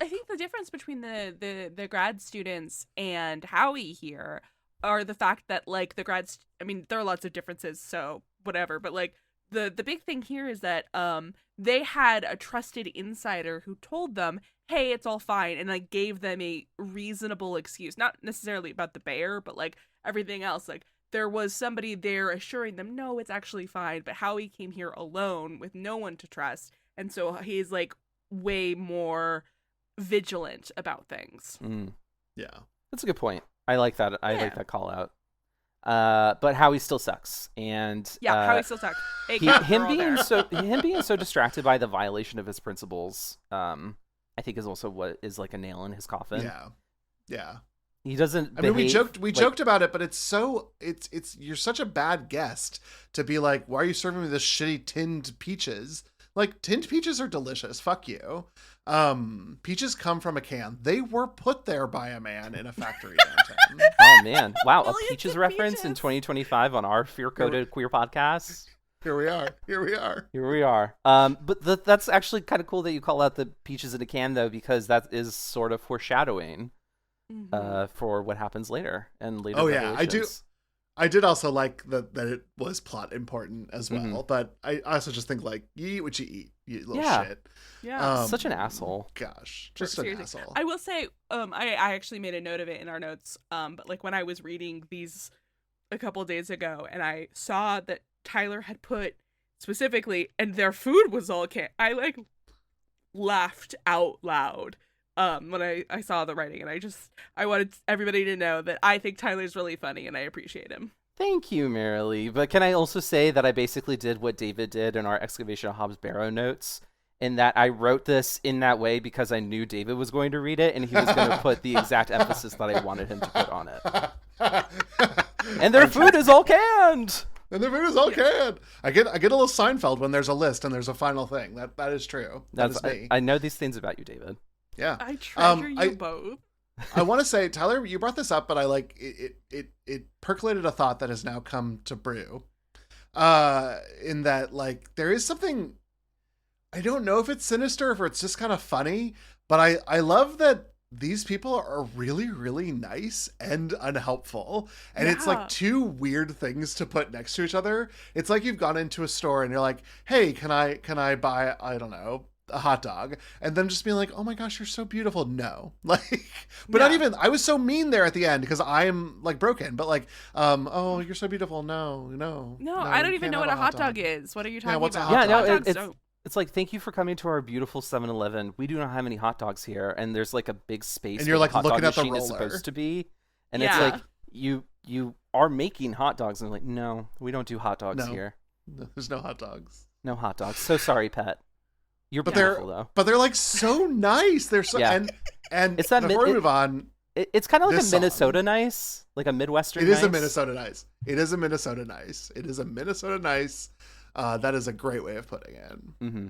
think the difference between the grad students and Howie here are the fact that, like, there are lots of differences, so whatever, but, like, the big thing here is that they had a trusted insider who told them, hey, it's all fine, and like gave them a reasonable excuse, not necessarily about the bear, but like everything else. Like there was somebody there assuring them, no, it's actually fine, but Howie came here alone with no one to trust, and so he's like way more vigilant about things. Yeah, that's a good point. I like that. I like that call out. But Howie still sucks, and Howie still sucks. Him being so distracted by the violation of his principles, I think is also what is like a nail in his coffin. Yeah. He doesn't. I mean, we joked about it, but it's you're such a bad guest to be like, why are you serving me this shitty tinned peaches? Like, tinned peaches are delicious. Fuck you. Peaches come from a can. They were put there by a man in a factory downtown. Oh man! Wow, a Millions peaches of reference peaches. in 2025 on our fear-coded queer podcast. Here we are. But that's actually kind of cool that you call out the peaches in a can, though, because that is sort of foreshadowing for what happens later and later. Oh yeah, I did also like that it was plot important as well, but I also just think like, you eat what you eat, you little shit. Yeah. Such an asshole. Gosh, just an asshole. I will say, I actually made a note of it in our notes, but like when I was reading these a couple days ago and I saw that Tyler had put specifically, and their food was all canned, I like laughed out loud when I saw the writing, and I wanted everybody to know that I think Tyler's really funny and I appreciate him. Thank you, Marilee. But can I also say that I basically did what David did in our Excavation of Hobbs Barrow notes, in that I wrote this in that way because I knew David was going to read it and he was going to put the exact emphasis that I wanted him to put on it. And their food is all canned. And the food is all canned. I get a little Seinfeld when there's a list and there's a final thing. That is true. That's me. I know these things about you, David. Yeah. I treasure you both. I want to say, Tyler, you brought this up, but I like it percolated a thought that has now come to brew. In that, like, there is something, I don't know if it's sinister, if it's just kind of funny, but I love that these people are really, really nice and unhelpful. And it's like two weird things to put next to each other. It's like you've gone into a store and you're like, hey, can I buy, I don't know, a hot dog? And then just being like, oh my gosh, you're so beautiful. No. Like, but not even, I was so mean there at the end because I'm like broken, but like, oh, you're so beautiful. No, I don't even know what a hot dog is. What are you talking what's a about? hot dog? It's like, thank you for coming to our beautiful 7-Eleven. We do not have any hot dogs here, and there's like a big space and you're where like the hot looking dog at the machine is roller. supposed to be, and it's like you are making hot dogs, and I'm like, no, we don't do hot dogs here. No, there's no hot dogs. No hot dogs. So sorry, pet. You're beautiful though. But they're like so nice. They're so and it's that before we move on, it's kind of like a Minnesota song, nice, like a Midwestern. It is nice. a Minnesota nice. It is a Minnesota nice. It is a Minnesota nice. That is a great way of putting it. Mm-hmm.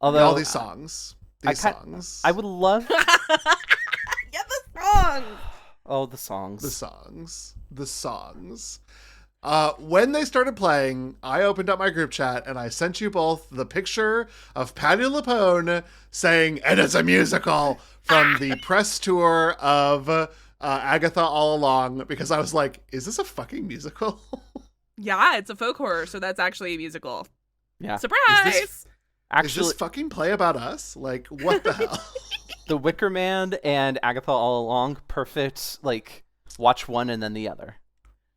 Although all these songs, I would love. the song. Oh, the songs. The songs. When they started playing, I opened up my group chat and I sent you both the picture of Patti LuPone saying, and it's a musical, from the press tour of Agatha All Along, because I was like, is this a fucking musical? Yeah, it's a folk horror, so that's actually a musical. Yeah. Surprise! Is this fucking play about us? Like, what the hell? The Wicker Man and Agatha All Along, perfect, like, watch one and then the other.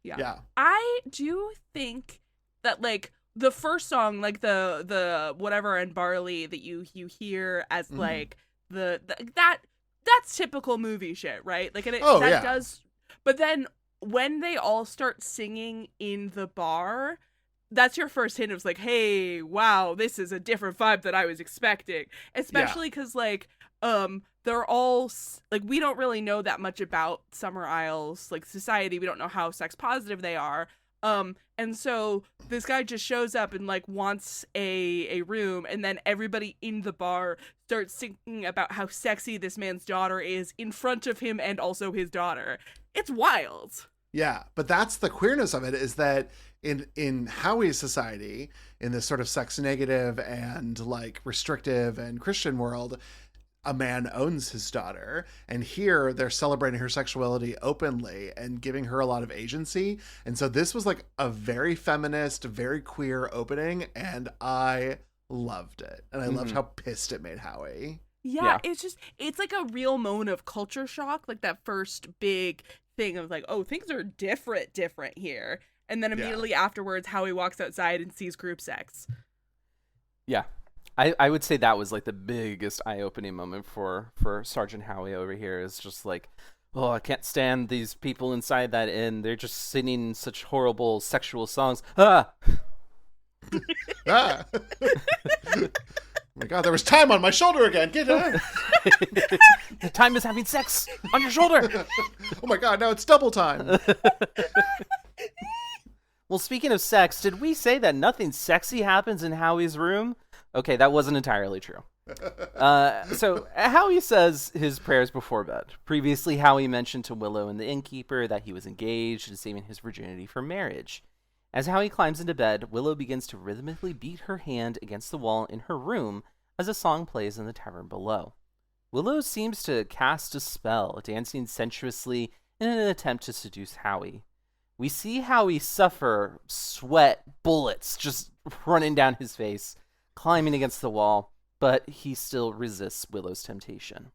Yeah. I do think that, like, the first song, like, the whatever and barley that you hear as, like, that's typical movie shit, right? Like, does, but then when they all start singing in the bar, that's your first hint of like, hey, wow, this is a different vibe that I was expecting. Especially because, like, they're all, like, we don't really know that much about Summerisle's, like, society. We don't know how sex positive they are. And so this guy just shows up and, like, wants a room, and then everybody in the bar starts singing about how sexy this man's daughter is in front of him and also his daughter. It's wild. Yeah, but that's the queerness of it, is that in Howie's society, in this sort of sex negative and, like, restrictive and Christian world, a man owns his daughter, and here they're celebrating her sexuality openly and giving her a lot of agency. And so this was like a very feminist, very queer opening, and I loved it. And I loved how pissed it made Howie. Yeah, it's like a real moment of culture shock, like that first big thing of like, oh, things are different here. And then immediately afterwards, Howie walks outside and sees group sex. Yeah. I would say that was like the biggest eye-opening moment for Sergeant Howie over here, is just like, oh, I can't stand these people inside that inn. They're just singing such horrible sexual songs. Ah! Ah! Oh my God, there was time on my shoulder again. Get out. Time is having sex on your shoulder. Oh my God, now it's double time. Well, speaking of sex, did we say that nothing sexy happens in Howie's room? Okay, that wasn't entirely true. So Howie says his prayers before bed. Previously, Howie mentioned to Willow and the innkeeper that he was engaged and saving his virginity for marriage. As Howie climbs into bed, Willow begins to rhythmically beat her hand against the wall in her room as a song plays in the tavern below. Willow seems to cast a spell, dancing sensuously in an attempt to seduce Howie. We see Howie suffer sweat bullets just running down his face, climbing against the wall, but he still resists Willow's temptation.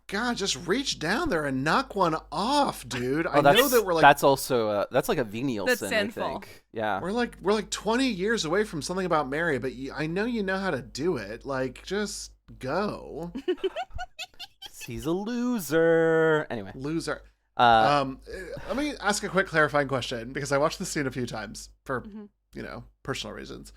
God, just reach down there and knock one off, dude. I know that we're like, that's also that's like a venial sin, sinful. I think. Yeah, we're like 20 years away from something about Mary, but I know you know how to do it. Like, just go. He's a loser. Anyway, loser. Let me ask a quick clarifying question, because I watched this scene a few times for personal reasons.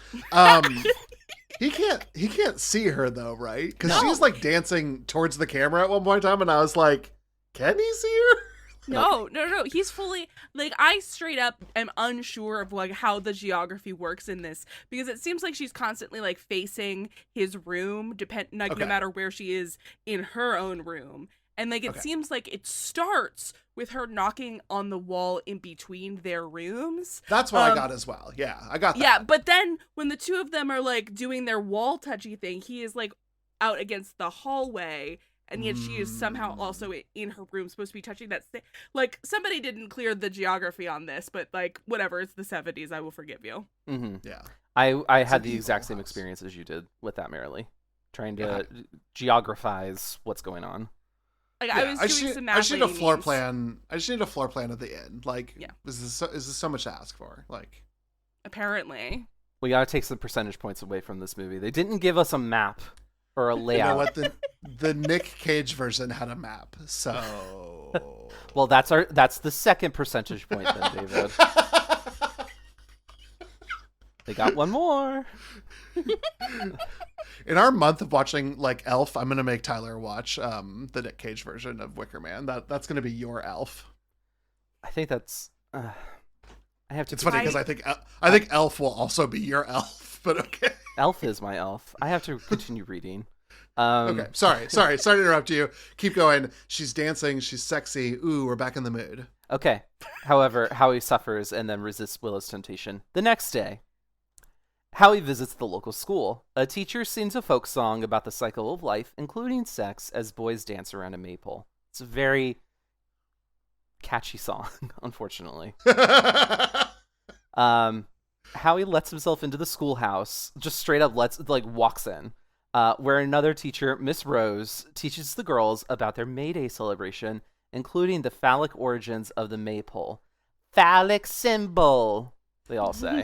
He can't see her though, right? Because she's like dancing towards the camera at one point in time, and I was like, can he see her? No. He's fully, like, I straight up am unsure of like how the geography works in this, because it seems like she's constantly like facing his room, no matter where she is in her own room. And like it seems like it starts with her knocking on the wall in between their rooms. That's what I got as well. Yeah, I got that. Yeah, but then when the two of them are like doing their wall touchy thing, he is like out against the hallway, and yet she is somehow also in her room supposed to be touching that. Like, somebody didn't clear the geography on this, but like, whatever, it's the 70s. I will forgive you. Mm-hmm. Yeah, I had the exact same experience as you did with that, Merrily, trying to geographize what's going on. Like, I was doing some math. I just need a floor plan. I just need a floor plan at the end. Like, is this so much to ask for? Like, apparently, we gotta take some percentage points away from this movie. They didn't give us a map or a layout. You know what? The Nick Cage version had a map. So, well, that's the second percentage point then, David. They got one more. In our month of watching like Elf, I'm gonna make Tyler watch the Nick Cage version of Wicker Man. That's gonna be your Elf. I think that's. I have to. It's funny because I think Elf will also be your Elf, but okay. Elf is my Elf. I have to continue reading. Okay, sorry to interrupt you. Keep going. She's dancing. She's sexy. Ooh, we're back in the mood. Okay. However, Howie suffers and then resists Willow's temptation. The next day, Howie visits the local school. A teacher sings a folk song about the cycle of life, including sex, as boys dance around a maypole. It's a very catchy song, unfortunately. Howie lets himself into the schoolhouse, just straight up walks in, where another teacher, Miss Rose, teaches the girls about their May Day celebration, including the phallic origins of the maypole. Phallic symbol, they all say.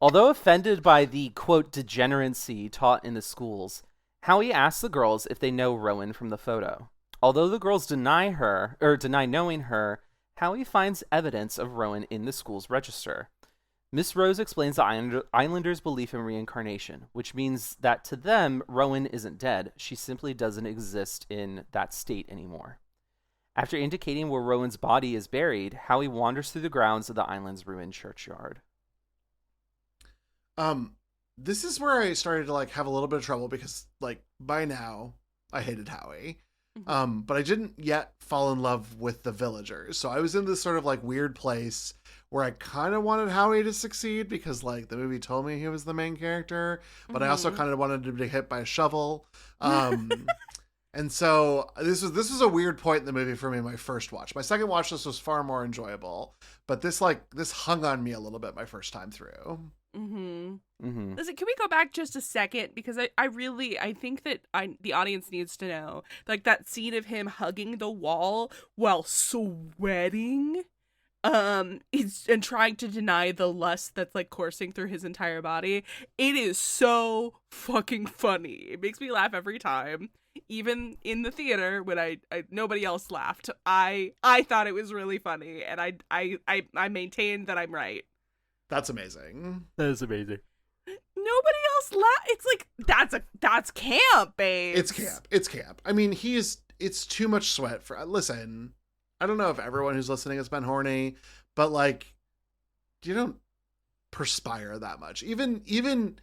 Although offended by the, quote, degeneracy taught in the schools, Howie asks the girls if they know Rowan from the photo. Although the girls deny knowing her, Howie finds evidence of Rowan in the school's register. Miss Rose explains the Islanders' belief in reincarnation, which means that to them, Rowan isn't dead. She simply doesn't exist in that state anymore. After indicating where Rowan's body is buried, Howie wanders through the grounds of the island's ruined churchyard. This is where I started to like have a little bit of trouble because like by now I hated Howie. But I didn't yet fall in love with the villagers. So I was in this sort of like weird place where I kind of wanted Howie to succeed because like the movie told me he was the main character, but I also kind of wanted him to be hit by a shovel. And so this was a weird point in the movie for me, my first watch. My second watch, this was far more enjoyable, but this hung on me a little bit my first time through. Listen, can we go back just a second? Because I think that the audience needs to know, like, that scene of him hugging the wall while sweating, and trying to deny the lust that's, like, coursing through his entire body. It is so fucking funny. It makes me laugh every time. Even in the theater when I nobody else laughed. I thought it was really funny, and I maintain that I'm right. That's amazing. That is amazing. Nobody else laughed. It's like, that's camp, babe. It's camp. I mean, it's too much sweat for. Listen, I don't know if everyone who's listening has been horny, but like, you don't perspire that much. Even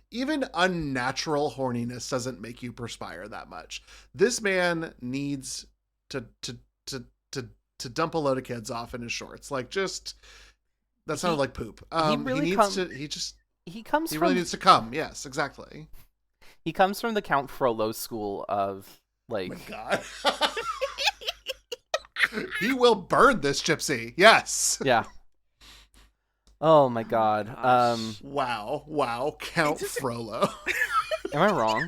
unnatural horniness doesn't make you perspire that much. This man needs to dump a load of kids off in his shorts. Like, just that sounded like poop. He really needs to come. Yes, exactly. He comes from the Count Frollo school of, like, oh my God. He will burn this gypsy. Yes. Yeah. Oh my God. Wow. Count Frollo. Am I wrong?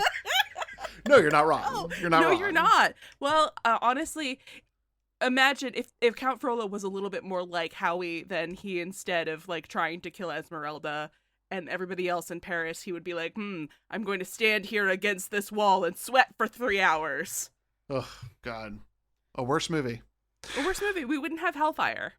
No, you're not wrong. You're not wrong. No, you're not. Well, honestly, imagine if Count Frollo was a little bit more like Howie, then he, instead of, like, trying to kill Esmeralda and everybody else in Paris, he would be like, I'm going to stand here against this wall and sweat for 3 hours. Oh, God. A worse movie. We wouldn't have Hellfire.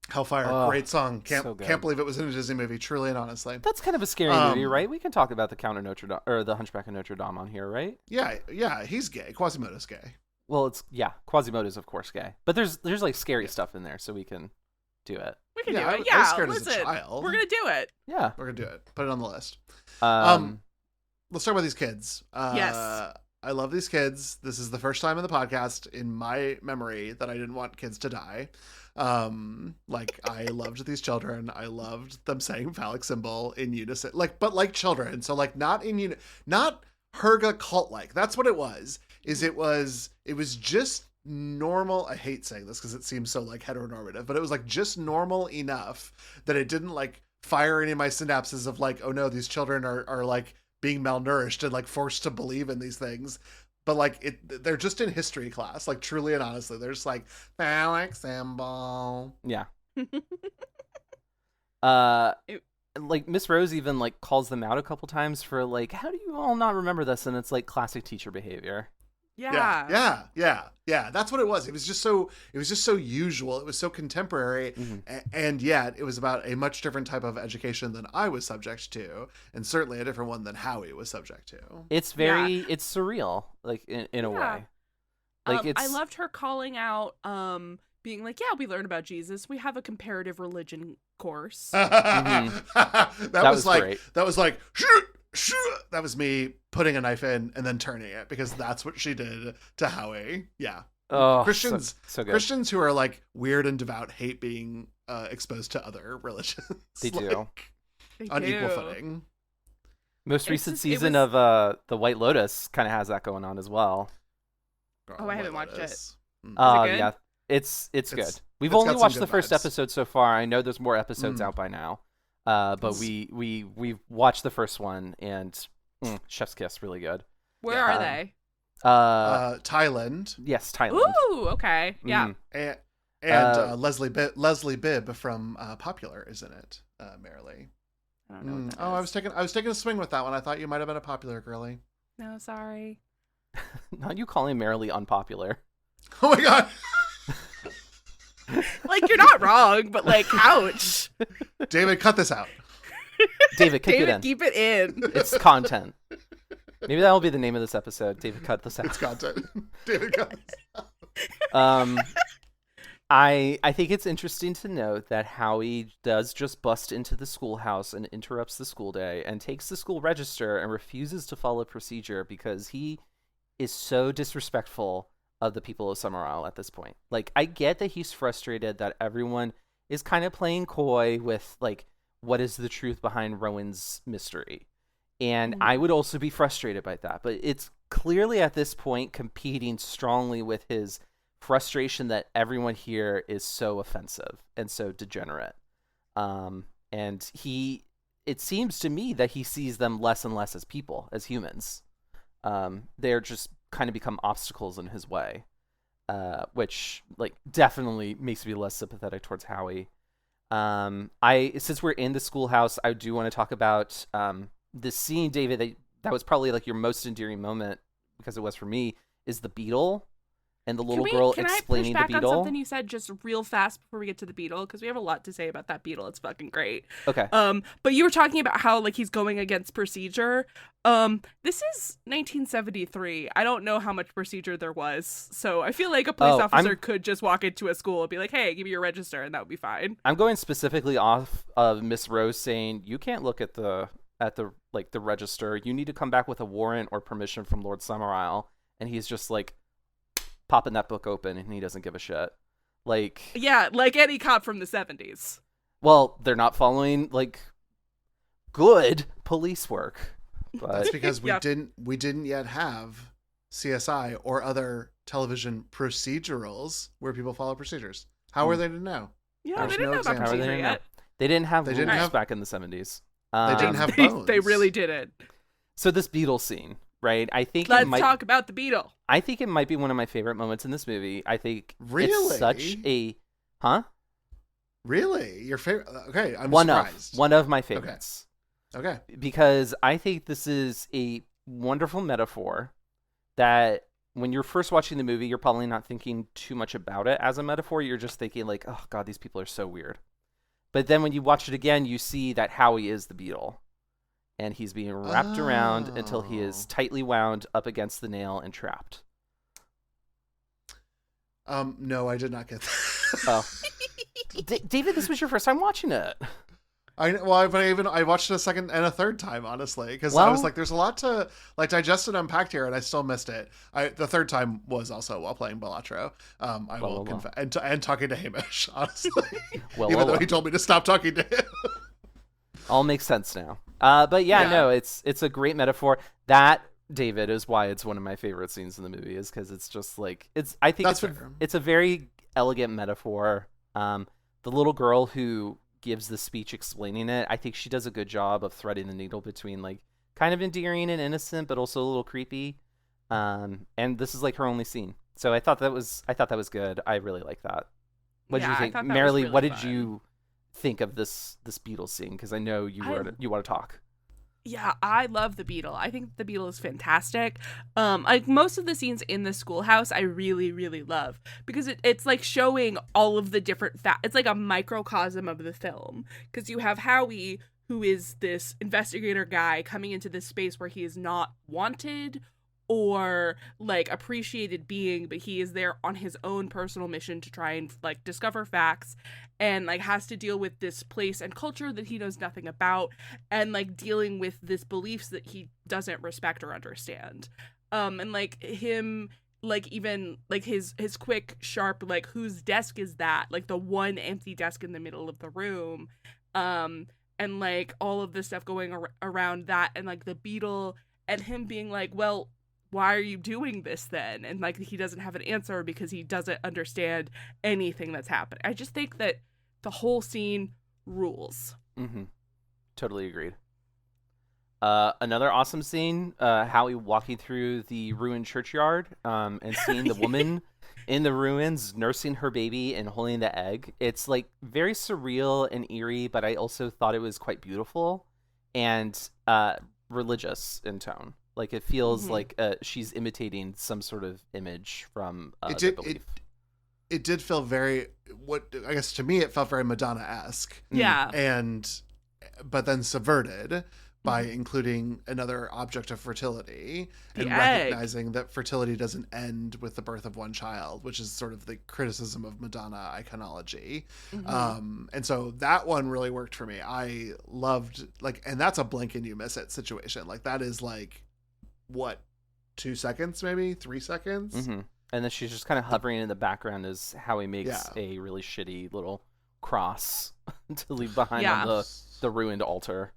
Great song. Can't Believe it was in a Disney movie, truly and honestly. That's kind of a scary movie, right? We can talk about the Count of Notre Dame, or the Hunchback of Notre Dame on here, right? Yeah, he's gay. Quasimodo's gay. Well, Quasimodo's of course gay, but there's like scary stuff in there, so we can do it. We can do it. I was scared as a child. We're gonna do it. Yeah, we're gonna do it. Put it on the list. Let's talk about these kids. Yes. I love these kids. This is the first time in the podcast in my memory that I didn't want kids to die. Like, I loved these children. I loved them saying phallic symbol in unison, but like children. So, like, not Herga cult like. That's what it was. It was just normal. I hate saying this because it seems so, like, heteronormative, but it was, like, just normal enough that it didn't, like, fire any of my synapses of, like, oh no, these children are like being malnourished and, like, forced to believe in these things. But, like, they're just in history class, like, truly and honestly. They're just like, phallic symbol. Yeah. Like, Miss Rose even, like, calls them out a couple times for, like, how do you all not remember this? And it's, like, classic teacher behavior. Yeah. That's what it was. It was just so usual. It was so contemporary, and yet it was about a much different type of education than I was subject to, and certainly a different one than Howie was subject to. It's it's surreal, like, in a way. Like, I loved her calling out, being like, yeah, we learned about Jesus. We have a comparative religion course. That was like, great. That was like, that was me putting a knife in and then turning it, because that's what she did to Howie. Yeah. Oh, Christians, so good. Christians who are, like, weird and devout hate being exposed to other religions. They do. On equal footing. Most recent season of The White Lotus kind of has that going on as well. I haven't watched it. Yeah, it's good. We've only watched the first episode so far. I know there's more episodes out by now. But we've watched the first one, and chef's kiss, really good. Where are they? Thailand. Yes, Thailand. Ooh, okay, yeah. And Leslie Bibb from Popular is in it. Merrily. I don't know what that is. I was taking a swing with that one. I thought you might have been a Popular girly. No, sorry. Not you calling Merrily unpopular. Oh my God. Like, you're not wrong, but, like, ouch. David, cut this out. David, keep it in. Keep it in. It's content. Maybe that will be the name of this episode. David, cut this out. It's content. David, cut this out. I think it's interesting to note that Howie does just bust into the schoolhouse and interrupts the school day and takes the school register and refuses to follow procedure because he is so disrespectful of the people of Summerisle at this point. Like, I get that he's frustrated that everyone is kind of playing coy with, like, what is the truth behind Rowan's mystery. And I would also be frustrated by that. But it's clearly at this point competing strongly with his frustration that everyone here is so offensive and so degenerate. And he it seems to me that he sees them less and less as people, as humans. They're just kind of become obstacles in his way, which like definitely makes me less sympathetic towards Howie. Since we're in the schoolhouse, I do want to talk about the scene, David, that was probably like your most endearing moment, because it was for me, is the beetle and the little girl explaining the beetle. Can I push back on something you said just real fast before we get to the beetle? Because we have a lot to say about that beetle. It's fucking great. Okay. But you were talking about how like he's going against procedure. This is 1973. I don't know how much procedure there was. So I feel like a police officer could just walk into a school and be like, hey, give me your register, and that would be fine. I'm going specifically off of Miss Rose saying, you can't look at the register. You need to come back with a warrant or permission from Lord Summerisle. And he's just like popping that book open, and he doesn't give a shit. Like, yeah, like any cop from the 70s. Well, they're not following like good police work. But that's because we didn't yet have CSI or other television procedurals where people follow procedures. How were they to know? Yeah, they didn't know about procedure yet. They didn't have rules back in the 70s. They didn't have bones. They really didn't. So this beetle scene, right? Let's talk about the beetle. I think it might be one of my favorite moments in this movie. I think really? It's such a... Huh? Really? Your favorite? Okay, I'm surprised. One of my favorites. Okay. Because I think this is a wonderful metaphor that when you're first watching the movie, you're probably not thinking too much about it as a metaphor. You're just thinking like, oh God, these people are so weird. But then when you watch it again, you see that Howie is the beetle. And he's being wrapped around until he is tightly wound up against the nail and trapped. No, I did not get that. Oh. David, this was your first time watching it. I watched it a second and a third time, honestly, because I was like, "There's a lot to like digest and unpack here," and I still missed it. The third time was also while playing Balatro. I will confess, and talking to Hamish, honestly, even though he told me to stop talking to him. All makes sense now. But no, it's a great metaphor. That, David, is why it's one of my favorite scenes in the movie, is because it's just like it's a very elegant metaphor. The little girl who gives the speech explaining it, I think she does a good job of threading the needle between like kind of endearing and innocent, but also a little creepy. And this is like her only scene, so I thought that was good. I really like that. What did you think, Marilee? Really what did you think of this Beatles scene? Because I know you want to talk. Yeah, I love the beetle. I think the beetle is fantastic. Like most of the scenes in the schoolhouse, I really, really love, because it's like showing all of the different it's like a microcosm of the film, because you have Howie, who is this investigator guy coming into this space where he is not wanted or like appreciated being, but he is there on his own personal mission to try and like discover facts, and like has to deal with this place and culture that he knows nothing about, and like dealing with this beliefs that he doesn't respect or understand. And like him, like even like his quick, sharp, like whose desk is that? Like the one empty desk in the middle of the room. And like all of this stuff going around that, and like the beetle and him being like, well, why are you doing this then? And like he doesn't have an answer because he doesn't understand anything that's happening. I just think that the whole scene rules. Mm-hmm. Totally agreed. Another awesome scene, Howie walking through the ruined churchyard and seeing the woman in the ruins nursing her baby and holding the egg. It's like very surreal and eerie, but I also thought it was quite beautiful and religious in tone. Like it feels like she's imitating some sort of image from the belief. It did feel very, I guess to me it felt very Madonna-esque. Yeah. But then subverted by including another object of fertility and egg. Recognizing that fertility doesn't end with the birth of one child, which is sort of the criticism of Madonna iconology. And so that one really worked for me. I loved and that's a blink and you miss it situation. Like that is like, what, 2 seconds, maybe 3 seconds? Mm-hmm. And then she's just kind of hovering in the background as Howie makes a really shitty little cross to leave behind on the ruined altar.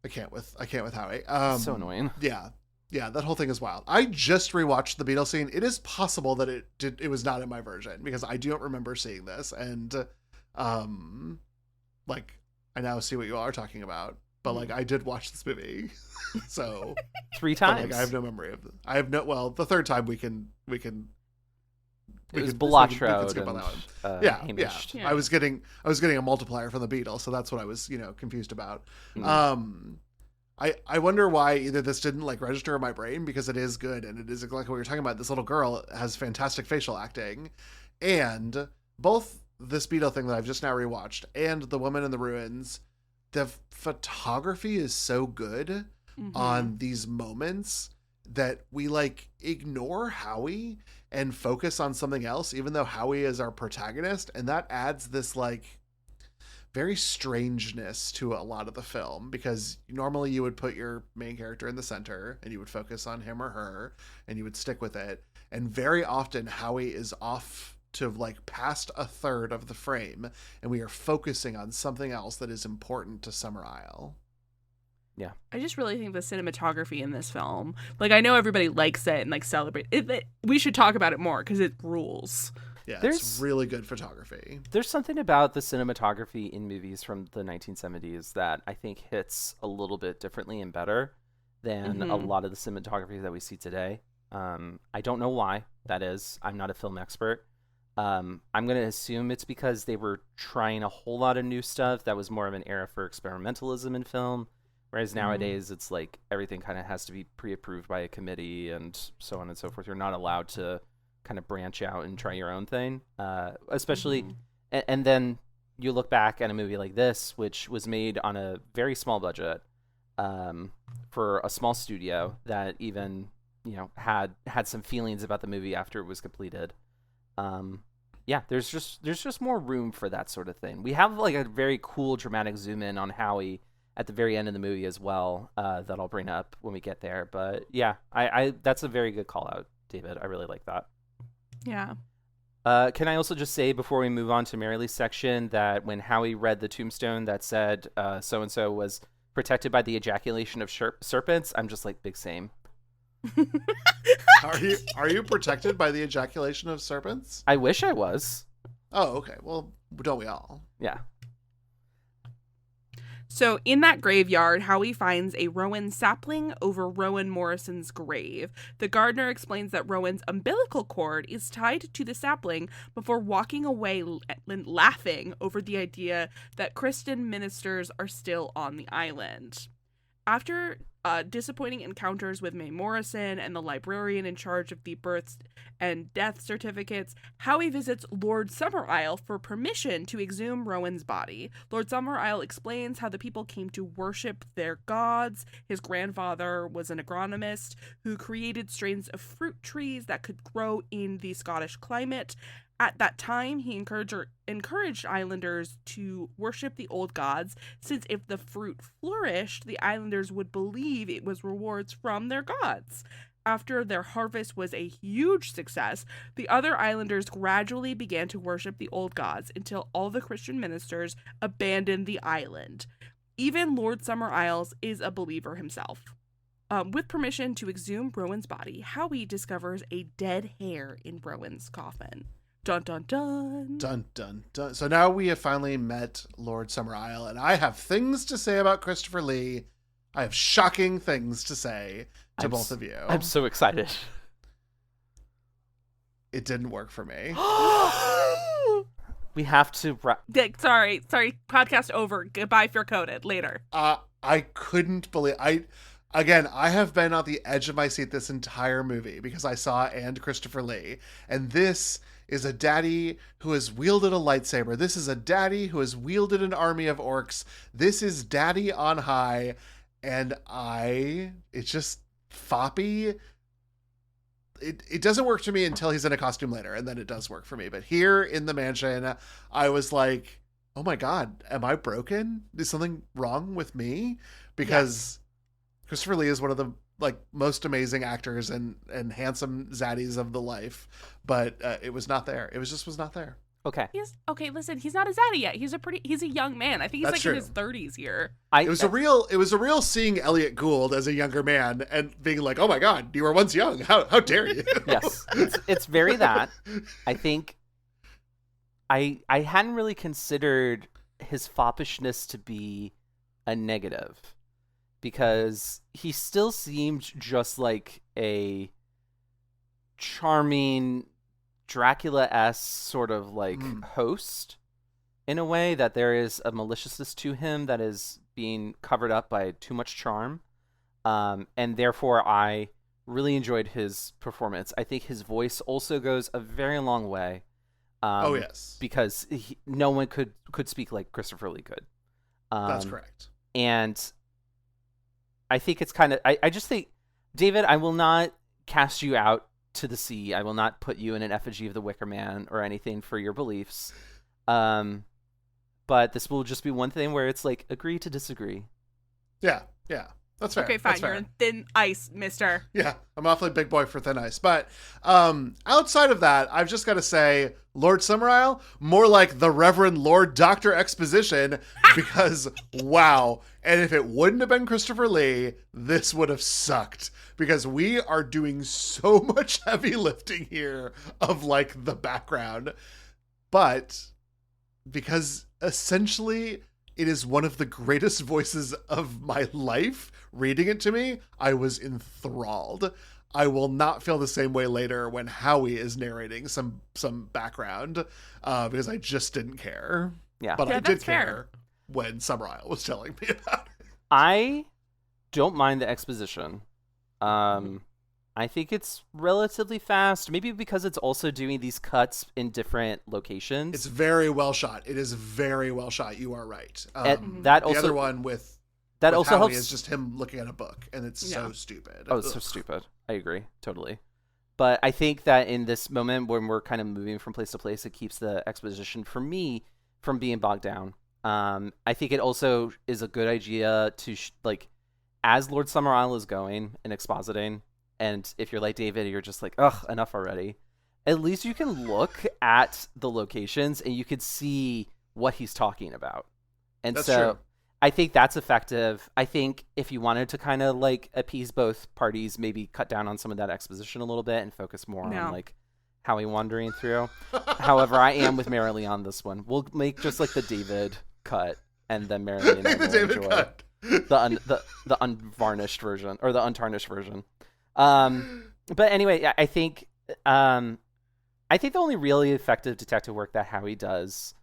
I can't with Howie. So annoying. Yeah, that whole thing is wild. I just rewatched the Beatles scene. It is possible that it was not in my version, because I don't remember seeing this, and I now see what you all are talking about. but like I did watch this movie, so 3 times. Like, I have no memory of it. I have no. Well, the third time we can. It was Belatro skip on that one. Hamish. Yeah. I was getting a multiplier from the Beatles, so that's what I was confused about. I wonder why either this didn't like register in my brain, because it is good and it is exactly what you're talking about. This little girl has fantastic facial acting, and both this Beatle thing that I've just now rewatched and The Woman in the Ruins, the photography is so good on these moments that we like ignore Howie and focus on something else, even though Howie is our protagonist, and that adds this like very strangeness to a lot of the film, because normally you would put your main character in the center and you would focus on him or her and you would stick with it, and very often Howie is off to like past a third of the frame and we are focusing on something else that is important to Summerisle. Yeah. I just really think the cinematography in this film, like I know everybody likes it and like celebrate it, we should talk about it more because it rules. Yeah, it's really good photography. There's something about the cinematography in movies from the 1970s that I think hits a little bit differently and better than a lot of the cinematography that we see today. I don't know why that is. I'm not a film expert. I'm going to assume it's because they were trying a whole lot of new stuff that was more of an era for experimentalism in film. Whereas nowadays, it's like everything kind of has to be pre-approved by a committee and so on and so forth. You're not allowed to kind of branch out and try your own thing, especially. And then you look back at a movie like this, which was made on a very small budget for a small studio that even had some feelings about the movie after it was completed. Yeah, there's just more room for that sort of thing. We have like a very cool dramatic zoom in on Howie at the very end of the movie as well, that I'll bring up when we get there. But yeah, I that's a very good call out, David. I really like that. Yeah. Can I also just say before we move on to Marilee's section that when Howie read the tombstone that said so-and-so was protected by the ejaculation of serpents, I'm just like, big same. Are you protected by the ejaculation of serpents? I wish I was. Oh, okay. Well, don't we all? Yeah. So in that graveyard, Howie finds a Rowan sapling over Rowan Morrison's grave. The gardener explains that Rowan's umbilical cord is tied to the sapling before walking away laughing over the idea that Christian ministers are still on the island. After disappointing encounters with Mae Morrison and the librarian in charge of the births and death certificates, Howie visits Lord Summerisle for permission to exhume Rowan's body. Lord Summerisle explains how the people came to worship their gods. His grandfather was an agronomist who created strains of fruit trees that could grow in the Scottish climate. At that time, he encouraged islanders to worship the old gods, since if the fruit flourished, the islanders would believe it was rewards from their gods. After their harvest was a huge success, the other islanders gradually began to worship the old gods until all the Christian ministers abandoned the island. Even Lord Summerisle is a believer himself. With permission to exhume Rowan's body, Howie discovers a dead hare in Rowan's coffin. Dun, dun, dun. Dun, dun, dun. So now we have finally met Lord Summerisle, and I have things to say about Christopher Lee. I have shocking things to say to both of you. I'm so excited. It didn't work for me. We have to... Sorry. Podcast over. Goodbye, Fear Coded. Later. I couldn't believe... I have been on the edge of my seat this entire movie because I saw and Christopher Lee. And this is a daddy who has wielded a lightsaber. This is a daddy who has wielded an army of orcs. This is daddy on high. And it's just foppy. It doesn't work for me until he's in a costume later, and then it does work for me. But here in the mansion, I was like, oh my God, am I broken? Is something wrong with me? Because Christopher Lee is one of the most amazing actors and handsome zaddies of the life, but it was not there. It was not there. Okay. Listen, he's not a zaddy yet. He's a young man. I think he's That's in true. his 30s here. It was a real seeing Elliot Gould as a younger man and being like, oh my God, you were once young. How dare you? Yes. It's very that. I think I hadn't really considered his foppishness to be a negative. because he still seemed just like a charming Dracula-esque sort of like host, in a way that there is a maliciousness to him that is being covered up by too much charm. And therefore I really enjoyed his performance. I think his voice also goes a very long way. Yes. Because no one could speak like Christopher Lee could. That's correct. And I think it's kind of... I just think, David, I will not cast you out to the sea. I will not put you in an effigy of the Wicker Man or anything for your beliefs. But this will just be one thing where it's like, agree to disagree. Yeah. That's fair. Okay, fine. That's fair. You're in thin ice, mister. Yeah, I'm awfully big boy for thin ice. But outside of that, I've just got to say, Lord Summerisle, more like the Reverend Lord Dr. Exposition, because wow. And if it wouldn't have been Christopher Lee, this would have sucked, because we are doing so much heavy lifting here of like the background. But because essentially it is one of the greatest voices of my life reading it to me, I was enthralled. I will not feel the same way later when Howie is narrating some background, because I just didn't care. Yeah. But Yeah, I did that's fair. care when Summerisle was telling me about it. I don't mind the exposition. I think it's relatively fast, maybe because it's also doing these cuts in different locations. It's very well shot. It is very well shot. You are right. And that the also, other one with also Howie helps. is just him looking at a book, and it's so stupid. Oh, it's so stupid. I agree totally. But I think that in this moment when we're kind of moving from place to place, it keeps the exposition for me from being bogged down. I think it also is a good idea to like, as Lord Summerisle is going and expositing, and if you're like David, you're just like, ugh, enough already. At least you can look at the locations and you can see what he's talking about. And That's so true. I think that's effective. I think if you wanted to kind of like appease both parties, maybe cut down on some of that exposition a little bit and focus more on like Howie wandering through. However, I am with Marilee on this one. We'll make just like the David cut, and then Marilee and I will David enjoy cut. the unvarnished version, or the untarnished version. But anyway, I think the only really effective detective work that Howie does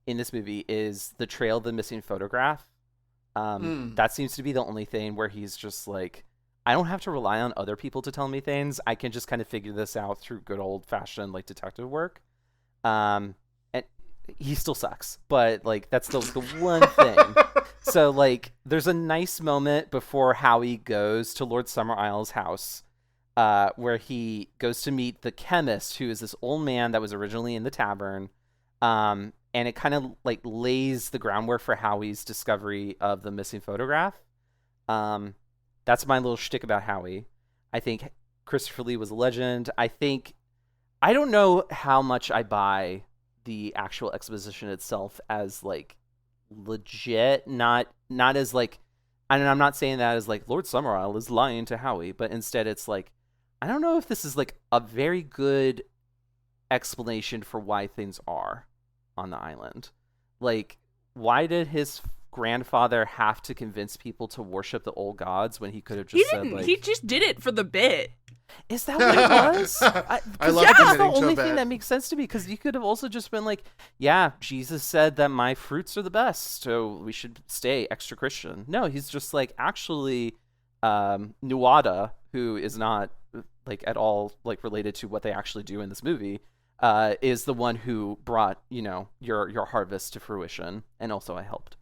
in this movie is the trail of the missing photograph. That seems to be the only thing where he's just like, I don't have to rely on other people to tell me things. I can just kind of figure this out through good old fashioned like detective work. And he still sucks, but like that's the one thing. So like there's a nice moment before Howie goes to Lord Summerisle's house, where he goes to meet the chemist, who is this old man that was originally in the tavern. And it kind of like lays the groundwork for Howie's discovery of the missing photograph. That's my little shtick about Howie. I think Christopher Lee was a legend. I don't know how much I buy the actual exposition itself as like legit, not as like, and I'm not saying that as like Lord Summerisle is lying to Howie, but instead it's like, I don't know if this is like a very good explanation for why things are on the island. Like, why did his grandfather have to convince people to worship the old gods when he could have just said, like... He just did it for the bit. Is that what it was? I love that's the committing to a only bit. thing that makes sense to me, because you could have also just been like, yeah, Jesus said that my fruits are the best, so we should stay extra Christian. No, he's just like, actually, Nuada, who is not like at all like related to what they actually do in this movie, is the one who brought, your harvest to fruition, and also I helped.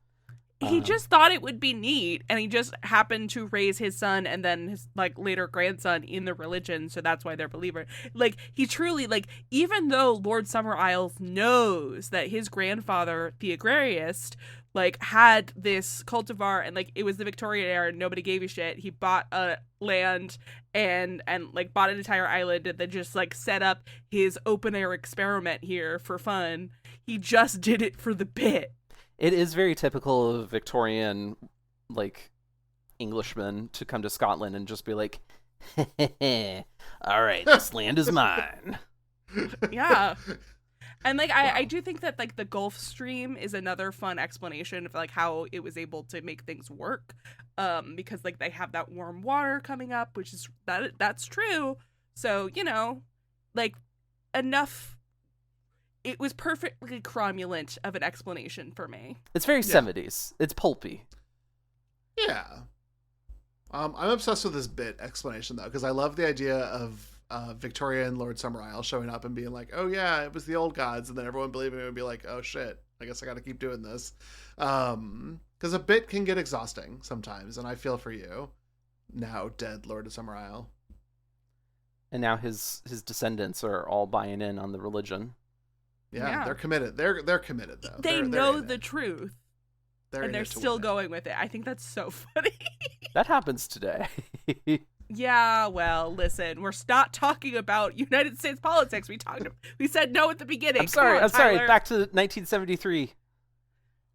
He just thought it would be neat, and he just happened to raise his son and then his like later grandson in the religion, so that's why they're believer. Like, he truly, like, even though Lord Summerisle knows that his grandfather, the agrarist, like had this cultivar, and like it was the Victorian era and nobody gave a shit. He bought a land and like bought an entire island and then just like set up his open air experiment here for fun. He just did it for the bit. It is very typical of Victorian, like, Englishmen to come to Scotland and just be like, all right, this land is mine. Yeah. And like I do think that like the Gulf Stream is another fun explanation of like how it was able to make things work, because like they have that warm water coming up, which is that's true. So like enough. It was perfectly cromulent of an explanation for me. It's very 70s. It's pulpy. Yeah. I'm obsessed with this bit explanation though, because I love the idea of Victoria and Lord Summerisle showing up and being like, oh yeah, it was the old gods, and then everyone believing it would be like, oh shit, I guess I got to keep doing this, because a bit can get exhausting sometimes, and I feel for you, now dead Lord of Summerisle. And now his descendants are all buying in on the religion. Yeah. They're committed. They're committed though. They know the truth, and they're still win going with it. I think that's so funny. That happens today. Yeah, well, listen, we're not talking about United States politics. We said no at the beginning. I'm sorry. Back to 1973.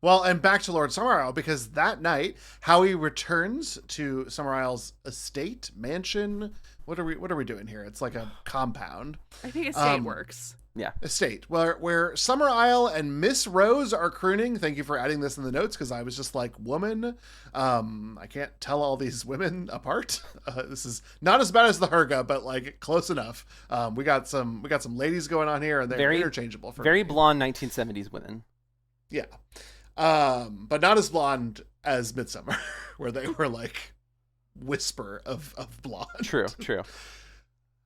Well, and back to Lord Summerisle, because that night, Howie returns to Summerisle's estate, mansion. What are we doing here? It's like a compound. I think estate works. Yeah. Estate, where Summerisle and Miss Rose are crooning. Thank you for adding this in the notes, because I was just like, woman. I can't tell all these women apart. This is not as bad as the Herga, but like close enough. We got some ladies going on here, and they're interchangeable for very me. Blonde 1970s women. Yeah. But not as blonde as Midsummer, where they were like whisper of blonde. True.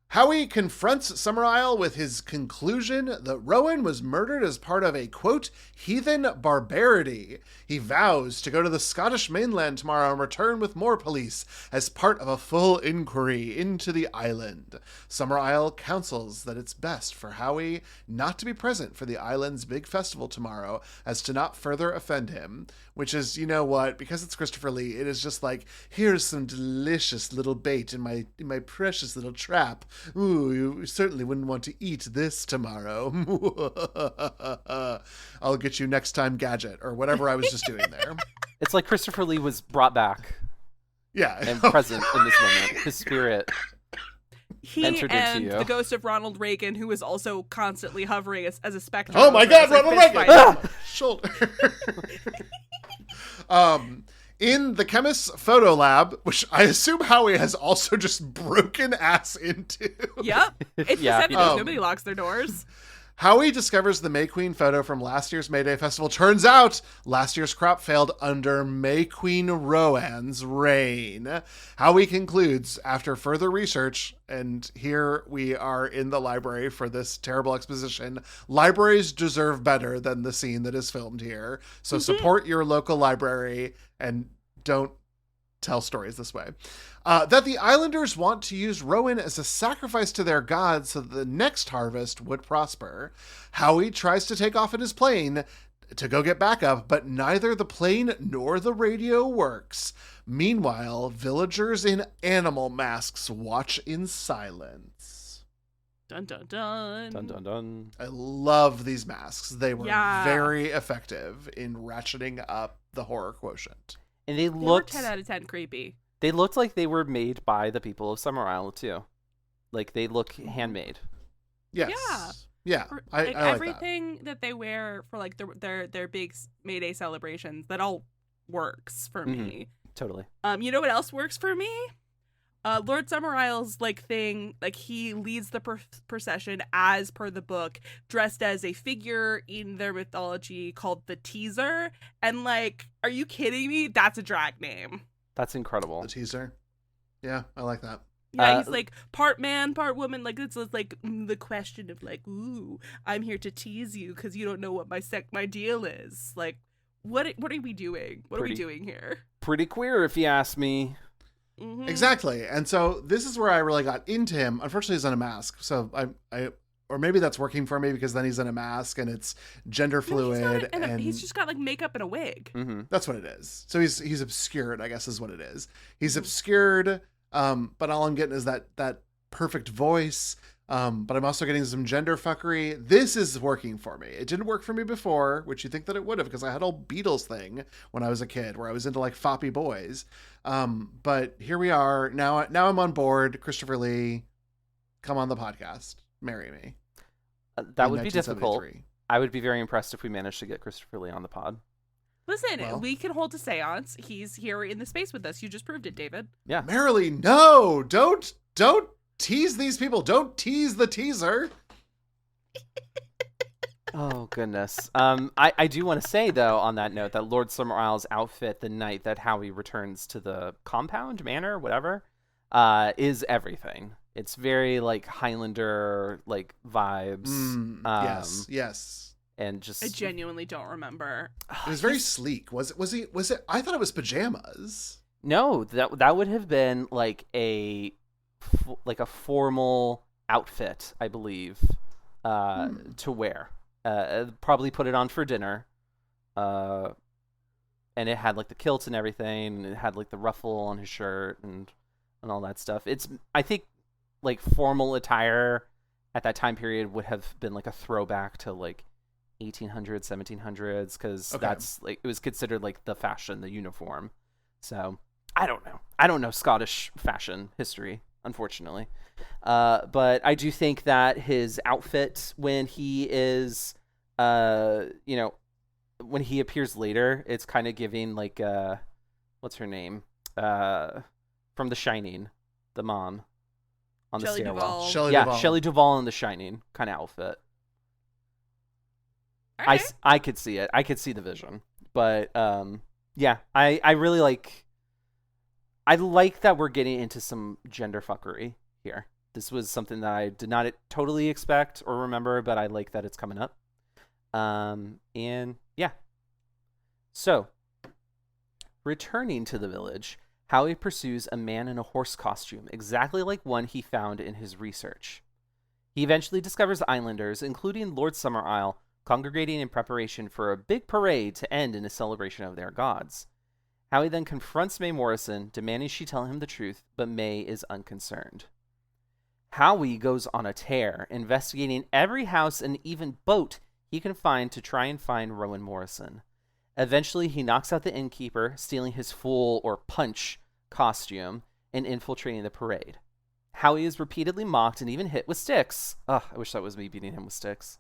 Howie confronts Summerisle with his conclusion that Rowan was murdered as part of a, quote, heathen barbarity. He vows to go to the Scottish mainland tomorrow and return with more police as part of a full inquiry into the island. Summerisle counsels that it's best for Howie not to be present for the island's big festival tomorrow as to not further offend him, which is, you know what, because it's Christopher Lee, it is just like, here's some delicious little bait in my precious little trap. Ooh, you certainly wouldn't want to eat this tomorrow. I'll get you next time, Gadget, or whatever I was just doing there. It's like Christopher Lee was brought back. Yeah. And present in this moment. His spirit entered and into you. The ghost of Ronald Reagan, who was also constantly hovering as a specter. Oh my God, Ronald Reagan! Shoulder. In the chemist's photo lab, which I assume Howie has also just broken ass into. Yep. It's the 70s. Nobody locks their doors. Howie discovers the May Queen photo from last year's May Day Festival. Turns out last year's crop failed under May Queen Rowan's reign. Howie concludes, after further research, and here we are in the library for this terrible exposition, libraries deserve better than the scene that is filmed here. So support your local library and don't tell stories this way. That the Islanders want to use Rowan as a sacrifice to their gods so that the next harvest would prosper. Howie tries to take off in his plane to go get backup, but neither the plane nor the radio works. Meanwhile, villagers in animal masks watch in silence. Dun dun dun. Dun dun dun. I love these masks. They were very effective in ratcheting up the horror quotient. And they were 10 out of 10 creepy. They looked like they were made by the people of Summerisle too. Like they look handmade. Yes. Yeah. I like everything that they wear for like their big May Day celebrations, that all works for me. Totally. You know what else works for me? Lord Summerisle's like thing, like he leads the procession as per the book, dressed as a figure in their mythology called the Teaser, and like, are you kidding me? That's a drag name. That's incredible. The Teaser. Yeah, I like that. Yeah, he's like part man, part woman. Like it's like the question of like, ooh, I'm here to tease you because you don't know what my deal is. Like, what are we doing? What are we doing here? Pretty queer, if you ask me. Mm-hmm. Exactly. And so this is where I really got into him. Unfortunately, he's in a mask. So I or maybe that's working for me because then he's in a mask and it's gender fluid. And he's just got like makeup and a wig. Mm-hmm. That's what it is. So he's obscured, I guess is what it is. He's obscured. But all I'm getting is that perfect voice. But I'm also getting some gender fuckery. This is working for me. It didn't work for me before, which you think that it would have, because I had a whole Beatles thing when I was a kid where I was into like foppy boys. But here we are. Now I'm on board. Christopher Lee, come on the podcast. Marry me. That would be difficult. I would be very impressed if we managed to get Christopher Lee on the pod. Listen, Well. we can hold a seance. He's here in the space with us. You just proved it, David. Yeah. Marilee, no! Don't tease these people. Don't tease the teaser. Oh, goodness. I do want to say, though, on that note, that Lord Summerisle's outfit the night that Howie returns to the compound, manor, whatever, is everything. It's very, like, Highlander, like, vibes. Yes. And just... I genuinely don't remember. It was very sleek. Was it? I thought it was pajamas. No, that would have been, like, a formal outfit, I believe, to wear. Probably put it on for dinner, and it had like the kilt and everything, and it had like the ruffle on his shirt and all that stuff. I think like formal attire at that time period would have been like a throwback to like 1800s, 1700s, because that's like it was considered like the fashion, the uniform. So I don't know Scottish fashion history, unfortunately. But I do think that his outfit when he is, when he appears later, it's kind of giving like, what's her name? From The Shining, the mom on the stairwell. Shelley Duvall in The Shining kind of outfit. Okay. I could see it. I could see the vision. But, yeah, I really like... I like that we're getting into some gender fuckery here. This was something that I did not totally expect or remember, but I like that it's coming up. And yeah. So, returning to the village, Howie pursues a man in a horse costume, exactly like one he found in his research. He eventually discovers islanders, including Lord Summerisle, congregating in preparation for a big parade to end in a celebration of their gods. Howie then confronts Mae Morrison, demanding she tell him the truth, but Mae is unconcerned. Howie goes on a tear, investigating every house and even boat he can find to try and find Rowan Morrison. Eventually, he knocks out the innkeeper, stealing his fool or punch costume and infiltrating the parade. Howie is repeatedly mocked and even hit with sticks. Ugh, I wish that was me beating him with sticks.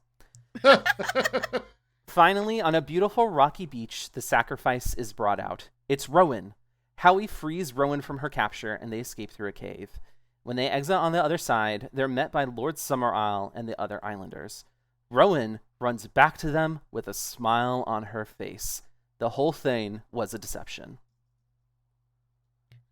Finally, on a beautiful rocky beach, the sacrifice is brought out. It's Rowan. Howie frees Rowan from her capture, and they escape through a cave. When they exit on the other side, they're met by Lord Summerisle and the other islanders. Rowan runs back to them with a smile on her face. The whole thing was a deception.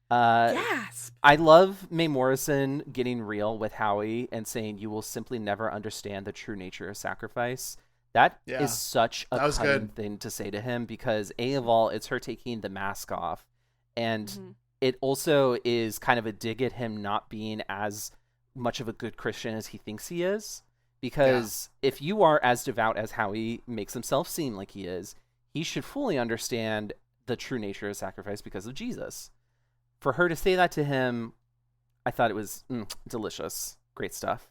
Gasp! I love Mae Morrison getting real with Howie and saying you will simply never understand the true nature of sacrifice. That is such a cutting thing to say to him because, A, of all, it's her taking the mask off. And it also is kind of a dig at him not being as much of a good Christian as he thinks he is. Because if you are as devout as Howie makes himself seem like he is, he should fully understand the true nature of sacrifice because of Jesus. For her to say that to him, I thought it was delicious. Great stuff.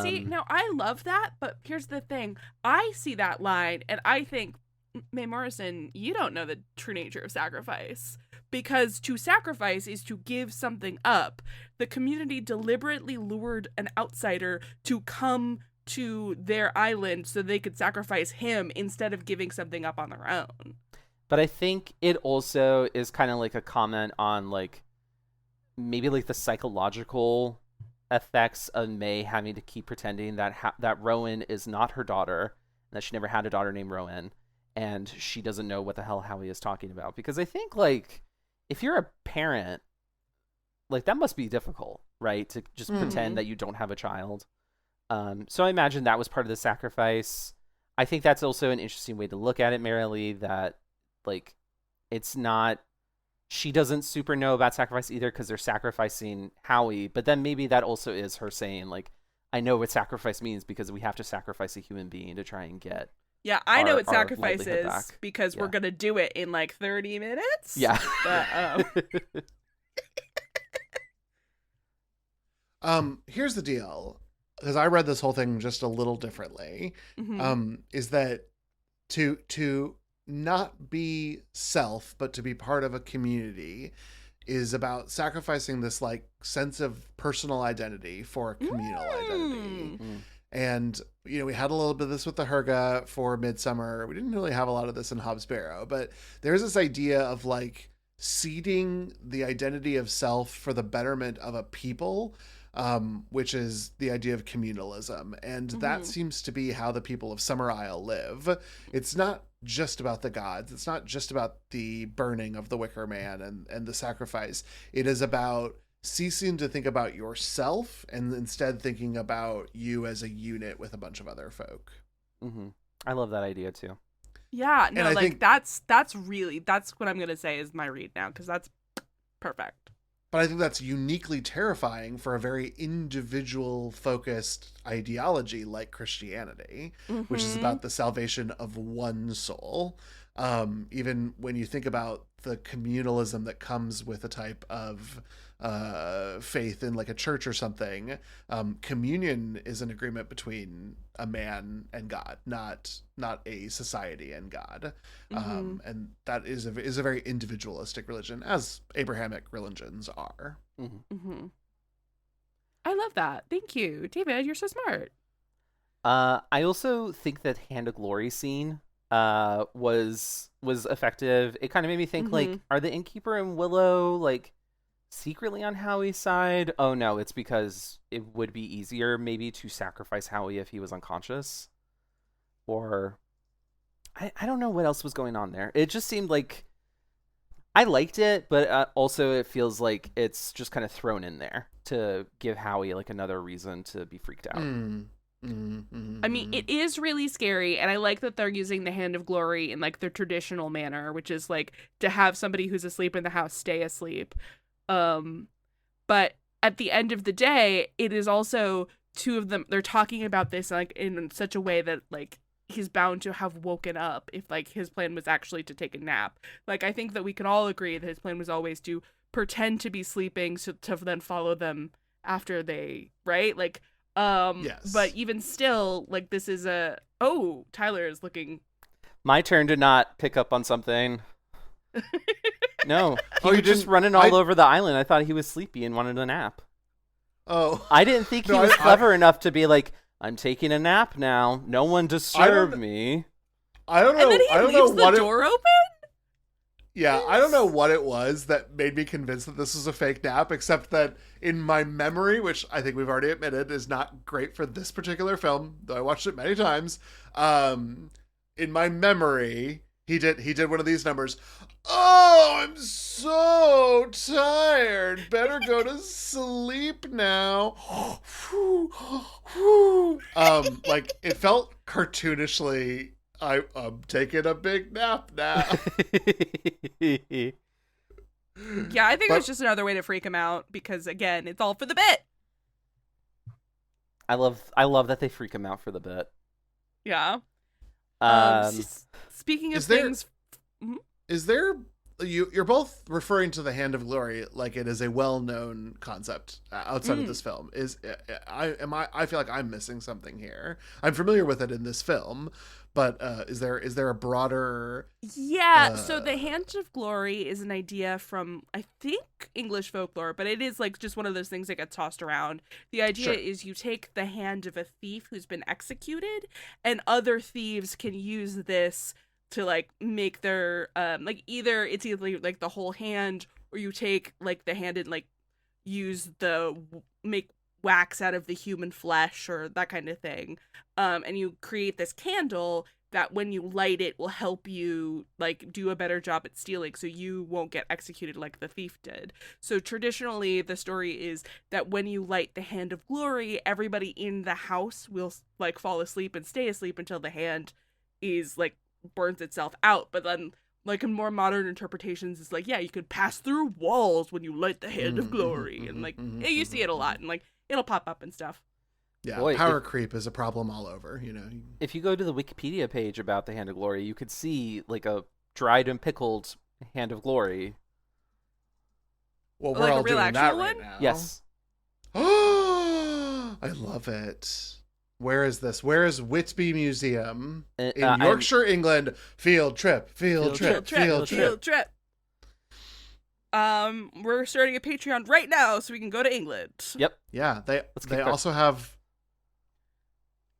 See, now I love that, but here's the thing. I see that line and I think, Mae Morrison, you don't know the true nature of sacrifice. Because to sacrifice is to give something up. The community deliberately lured an outsider to come to their island so they could sacrifice him instead of giving something up on their own. But I think it also is kind of like a comment on like maybe like the psychological effects of Mae having to keep pretending that that Rowan is not her daughter, and that she never had a daughter named Rowan, and she doesn't know what the hell Howie is talking about. Because I think like if you're a parent, like that must be difficult, right? To just pretend that you don't have a child. So I imagine that was part of the sacrifice. I think that's also an interesting way to look at it, Marilee, that like it's not, she doesn't super know about sacrifice either because they're sacrificing Howie, but then maybe that also is her saying like, I know what sacrifice means because we have to sacrifice a human being to try and get I know what sacrifice is back. because we're gonna do it in like 30 minutes. Yeah. But, here's the deal, because I read this whole thing just a little differently. Is that to not be self, but to be part of a community is about sacrificing this like sense of personal identity for a communal identity. And, we had a little bit of this with the Herga for Midsummer. We didn't really have a lot of this in Hobbs Barrow, but there's this idea of like ceding the identity of self for the betterment of a people, which is the idea of communalism. And that seems to be how the people of Summerisle live. It's not just about the gods. It's not just about the burning of the Wicker Man and the sacrifice. It is about ceasing to think about yourself and instead thinking about you as a unit with a bunch of other folk. I love that idea too. Yeah, no, and I like think, that's what I'm gonna say is my read now, because that's perfect. But I think that's uniquely terrifying for a very individual focused ideology like Christianity, which is about the salvation of one soul. Even when you think about the communalism that comes with a type of faith in like a church or something, communion is an agreement between a man and God, not a society and God. And that is a very individualistic religion, as Abrahamic religions are. I love that. Thank you, David. You're so smart. I also think that Hand of Glory scene was effective. It kind of made me think, like, are the Innkeeper and Willow like secretly on Howie's side? Oh no, it's because it would be easier maybe to sacrifice Howie if he was unconscious. Or I don't know what else was going on there. It just seemed like I liked it, but also it feels like it's just kind of thrown in there to give Howie like another reason to be freaked out. I mean, it is really scary, and I like that they're using the Hand of Glory in like their traditional manner, which is like to have somebody who's asleep in the house stay asleep. But at the end of the day, it is also two of them. They're talking about this like in such a way that like he's bound to have woken up if like his plan was actually to take a nap. Like, I think that we can all agree that his plan was always to pretend to be sleeping so to then follow them after they, right? Like, yes. But even still, like, this is Tyler is looking. My turn to not pick up on something. No, he you was just didn't? running all over the island. I thought he was sleepy and wanted a nap. Oh, I didn't think he was clever enough to be like, I'm taking a nap now. No one disturb me. I don't know. And then he I don't leaves know the door open? Yeah, I don't know what it was that made me convinced that this was a fake nap, except that in my memory, which I think we've already admitted is not great for this particular film, though I watched it many times, in my memory, he did one of these numbers. Oh, I'm so tired. Better go to sleep now. Like, it felt cartoonishly, I'm taking a big nap now. Yeah, I think it was just another way to freak him out because, again, it's all for the bit. I love that they freak him out for the bit. Yeah. Speaking of is there- things, Is there you're both referring to the Hand of Glory like it is a well-known concept outside of this film. I feel like I'm missing something here. I'm familiar with it in this film, but is there a broader? Yeah, so the Hand of Glory is an idea from, I think, English folklore, but it is like just one of those things that gets tossed around. The idea is you take the hand of a thief who's been executed, and other thieves can use this to like make their like either like the whole hand, or you take like the hand and like use make wax out of the human flesh or that kind of thing, and you create this candle that when you light it will help you like do a better job at stealing, so you won't get executed like the thief did. So traditionally the story is that when you light the Hand of Glory, everybody in the house will like fall asleep and stay asleep until the hand is like burns itself out. But then like in more modern interpretations it's like, yeah, you could pass through walls when you light the Hand of Glory, and like you see it a lot and like it'll pop up and stuff. Yeah, Boy, power creep is a problem all over, If you go to the Wikipedia page about the Hand of Glory, you could see like a dried and pickled Hand of Glory. Well, we're Like a all real doing that actual right one? now. Yes. I love it. Where is this? Where is Whitby Museum? In Yorkshire, England. Field trip. Field trip. We're starting a Patreon right now so we can go to England. Yep. Yeah, they also have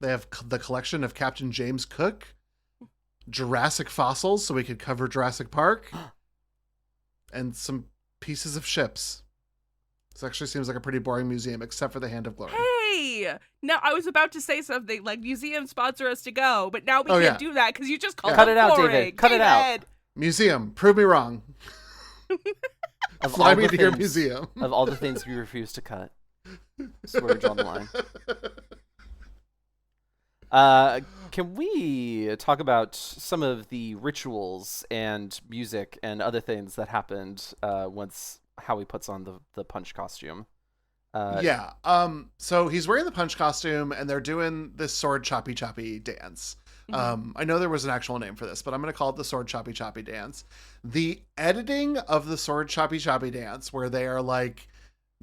They have the collection of Captain James Cook, Jurassic fossils, so we could cover Jurassic Park, and some pieces of ships. This actually seems like a pretty boring museum, except for the Hand of Glory. Hey! Now, I was about to say something like museum sponsor us to go, but now we can't do that because you just called Cut it it out, boring. David. Cut it out. Museum, prove me wrong. Fly me to your museum. Of all the things we refuse to cut. Swear to draw the line. Can we talk about some of the rituals and music and other things that happened once Howie puts on the punch costume? So he's wearing the punch costume and they're doing this sword choppy choppy dance. I know there was an actual name for this, but I'm going to call it the sword choppy choppy dance. The editing of the sword choppy choppy dance, where they are like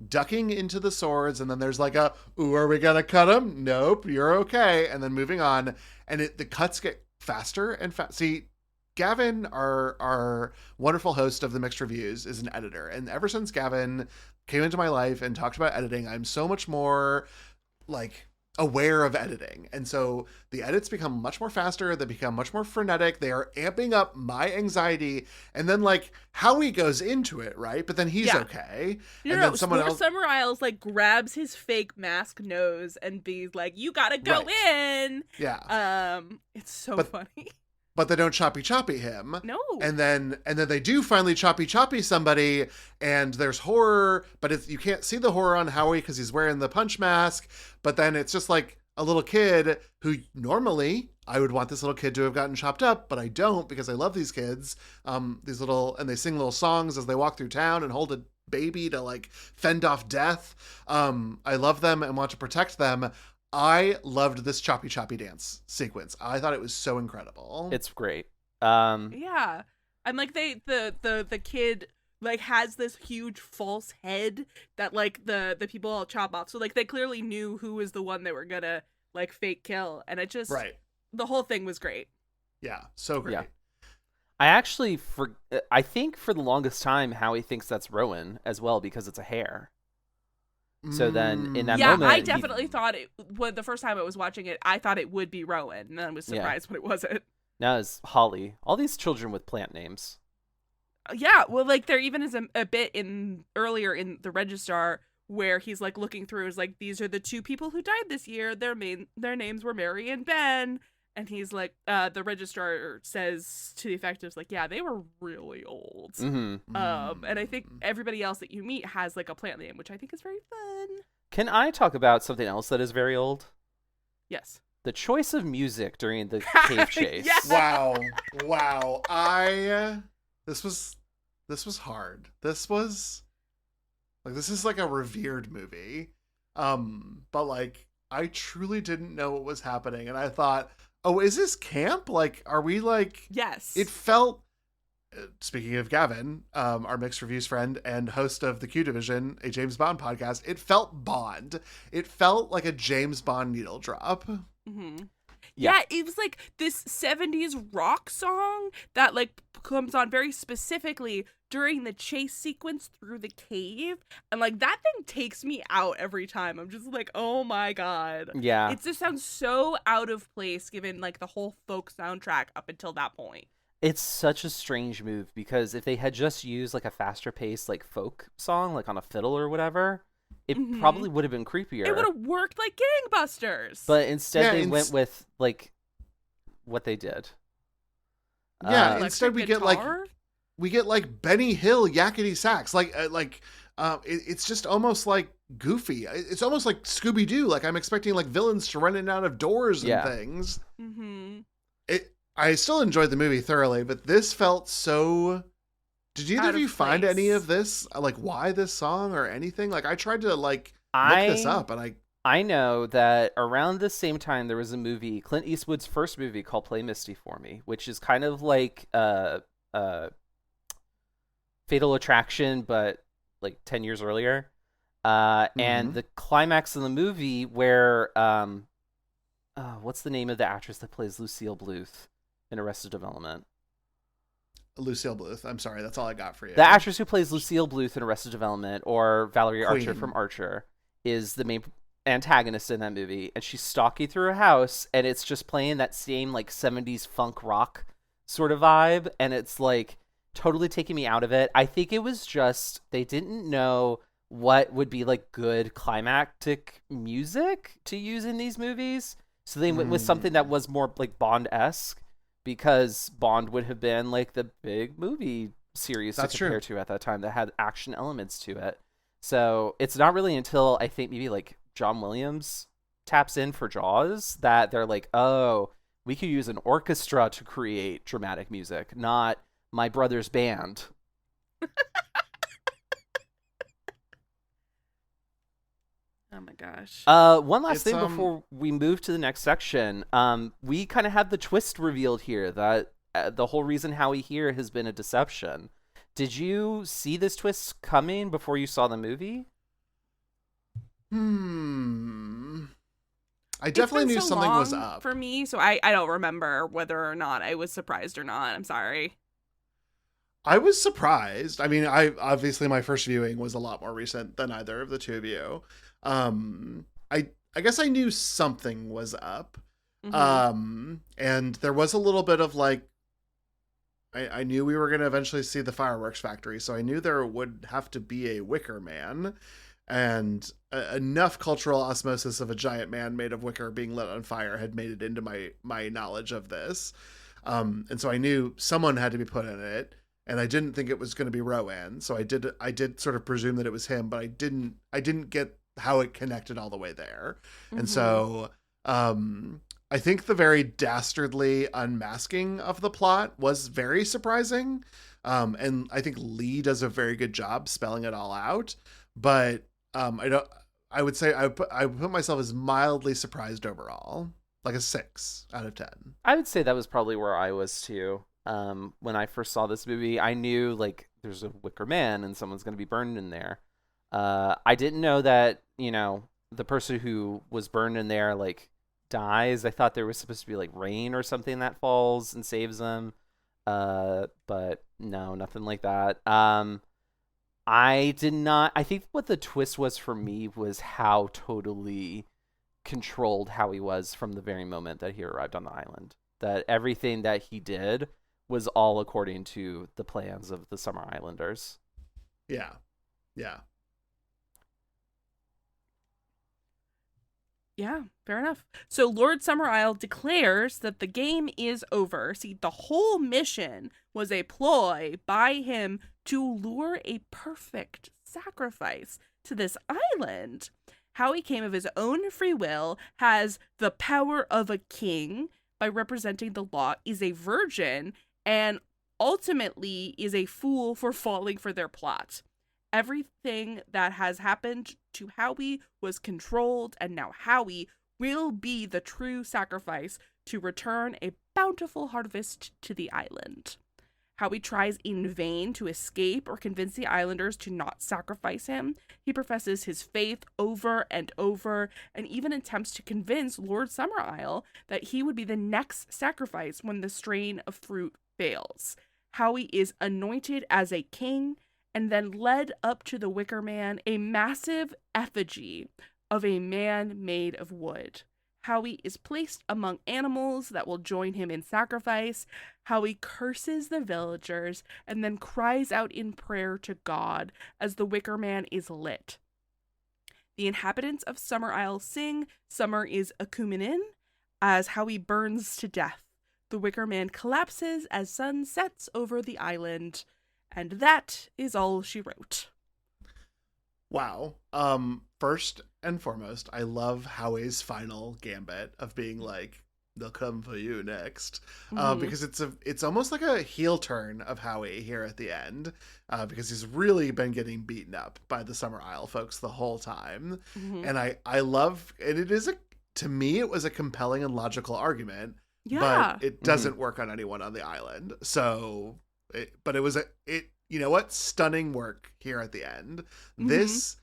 ducking into the swords, and then there's like a, ooh, are we going to cut him? Nope, you're okay. And then moving on, and the cuts get faster and See, Gavin, our wonderful host of the Mixed Reviews, is an editor. And ever since Gavin came into my life and talked about editing, I'm so much more like aware of editing. And so the edits become much more faster. They become much more frenetic. They are amping up my anxiety. And then like Howie goes into it, right? But then he's okay. Then someone else, Summerisle like grabs his fake mask nose and be like, you gotta go in. Yeah. It's so funny. But they don't choppy him. No. And then they do finally choppy somebody, and there's horror, but you can't see the horror on Howie because he's wearing the punch mask. But then it's just like a little kid who normally I would want this little kid to have gotten chopped up, but I don't because I love these kids. And they sing little songs as they walk through town and hold a baby to like fend off death. I love them and want to protect them. I loved this choppy dance sequence. I thought it was so incredible. It's great. Yeah. And like the kid like has this huge false head that like the people all chop off. So like they clearly knew who was the one they were gonna like fake kill. And it just the whole thing was great. Yeah, so great. Yeah. I think for the longest time Howie thinks that's Rowan as well because it's a hair. So then in that moment... Yeah, I definitely thought the first time I was watching it, I thought it would be Rowan, and I was surprised when it wasn't. Now it's Holly. All these children with plant names. Yeah, well, like, there even is a bit earlier in the Registrar where he's, like, looking through, is like, these are the two people who died this year. Their names were Mary and Ben. And he's like, the Registrar says to the effectives, like, yeah, they were really old. Mm-hmm. And I think everybody else that you meet has, like, a plant name, which I think is very fun. Can I talk about something else that is very old? Yes. The choice of music during the cave chase. Yes! Wow. This was hard. This is like a revered movie. But like, I truly didn't know what was happening. And I thought, oh, is this camp? Like, are we like... Yes. It felt... Speaking of Gavin, our Mixed Reviews friend and host of the Q Division, a James Bond podcast, it felt Bond. It felt like a James Bond needle drop. Mm-hmm. Yeah, it was like this 70s rock song that like comes on very specifically during the chase sequence through the cave. And like that thing takes me out every time. I'm just like, oh my God. Yeah. It just sounds so out of place given like the whole folk soundtrack up until that point. It's such a strange move because if they had just used like a faster paced like folk song, like on a fiddle or whatever, it probably would have been creepier. It would have worked like gangbusters. But instead they went with like what they did. Yeah, instead we get like Benny Hill yakety sax. It's just almost like goofy. It's almost like Scooby-Doo. Like I'm expecting like villains to run in and out of doors and things. Mm-hmm. I still enjoyed the movie thoroughly, but this felt so... Did either of you find any of this? Like, why this song or anything? Like, I tried to, like, look this up, and I know that around the same time there was a movie, Clint Eastwood's first movie called Play Misty for Me, which is kind of like Fatal Attraction, but, like, 10 years earlier. And the climax of the movie where... what's the name of the actress that plays Lucille Bluth in Arrested Development? Lucille Bluth. I'm sorry, that's all I got for you. The actress who plays Lucille Bluth in Arrested Development, or Valerie Queen. Archer from Archer, is the main antagonist in that movie, and she's stalking through her house, and it's just playing that same like 70s funk rock sort of vibe, and it's like totally taking me out of it. I think it was just they didn't know what would be like good climactic music to use in these movies, so they went with something that was more like Bond-esque, because Bond would have been like the big movie series to compare to at that time that had action elements to it. So it's not really until I think maybe like John Williams taps in for Jaws that they're like, oh, we could use an orchestra to create dramatic music, not my brother's band. Oh my gosh. One last thing before we move to the next section. We kind of have the twist revealed here that the whole reason Howie here has been a deception. Did you see this twist coming before you saw the movie? I definitely knew something was up for me, so I don't remember whether or not I was surprised or not. I'm sorry. I was surprised. I mean, obviously my first viewing was a lot more recent than either of the two of you. I guess I knew something was up. And there was a little bit of like, I knew we were going to eventually see the fireworks factory, so I knew there would have to be a Wicker Man, and enough cultural osmosis of a giant man made of wicker being lit on fire had made it into my knowledge of this. And so I knew someone had to be put in it, and I didn't think it was going to be Rowan. So I did sort of presume that it was him, but I didn't get how it connected all the way there. And so, I think the very dastardly unmasking of the plot was very surprising. And I think Lee does a very good job spelling it all out, but, I would say I put myself as mildly surprised overall, like a 6 out of 10. I would say that was probably where I was too. When I first saw this movie, I knew like there's a Wicker Man and someone's going to be burned in there. I didn't know that, the person who was burned in there, like, dies. I thought there was supposed to be like rain or something that falls and saves them. But no, nothing like that. I think what the twist was for me was how totally controlled Howie was from the very moment that he arrived on the island. That everything that he did was all according to the plans of the Summer Islanders. Yeah. Yeah, fair enough. So Lord Summerisle declares that the game is over. See, the whole mission was a ploy by him to lure a perfect sacrifice to this island. Howie came of his own free will, has the power of a king by representing the law, is a virgin, and ultimately is a fool for falling for their plot. Everything that has happened to Howie was controlled, and now Howie will be the true sacrifice to return a bountiful harvest to the island. Howie tries in vain to escape or convince the islanders to not sacrifice him. He professes his faith over and over, and even attempts to convince Lord Summerisle that he would be the next sacrifice when the strain of fruit fails. Howie is anointed as a king, and then led up to the Wicker Man, a massive effigy of a man made of wood. Howie is placed among animals that will join him in sacrifice. Howie curses the villagers and then cries out in prayer to God as the Wicker Man is lit. The inhabitants of Summerisle sing "Summer is Acumenin" as Howie burns to death. The Wicker Man collapses as sun sets over the island. And that is all she wrote. Wow. First and foremost, I love Howie's final gambit of being like, they'll come for you next. Because it's almost like a heel turn of Howie here at the end. Because he's really been getting beaten up by the Summerisle folks the whole time. And I love, and to me, it was a compelling and logical argument. Yeah. But it doesn't work on anyone on the island. So... But it was stunning work here at the end. This,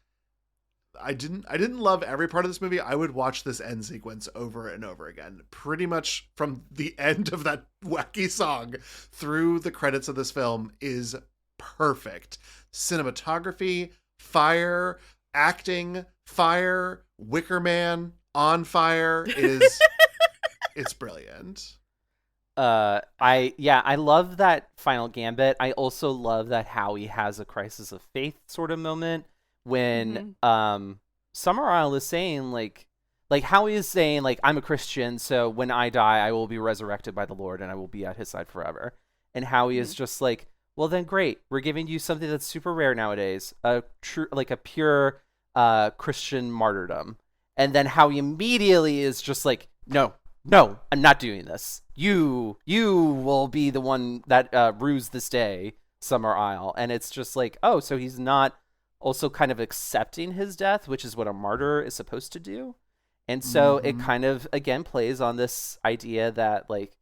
I didn't love every part of this movie. I would watch this end sequence over and over again. Pretty much from the end of that wacky song through the credits of this film is perfect. Cinematography, fire, acting, fire, Wicker Man on fire. It's brilliant. I love that final gambit. I also love that Howie has a crisis of faith sort of moment when Summerisle is saying like Howie is saying like, I'm a Christian, so when I die I will be resurrected by the Lord and I will be at his side forever. And Howie is just like, well then great, we're giving you something that's super rare nowadays, a pure Christian martyrdom. And then Howie immediately is just like, no, I'm not doing this. You will be the one that rues this day, Summerisle. And it's just like, oh, so he's not also kind of accepting his death, which is what a martyr is supposed to do. And so it kind of, again, plays on this idea that, like,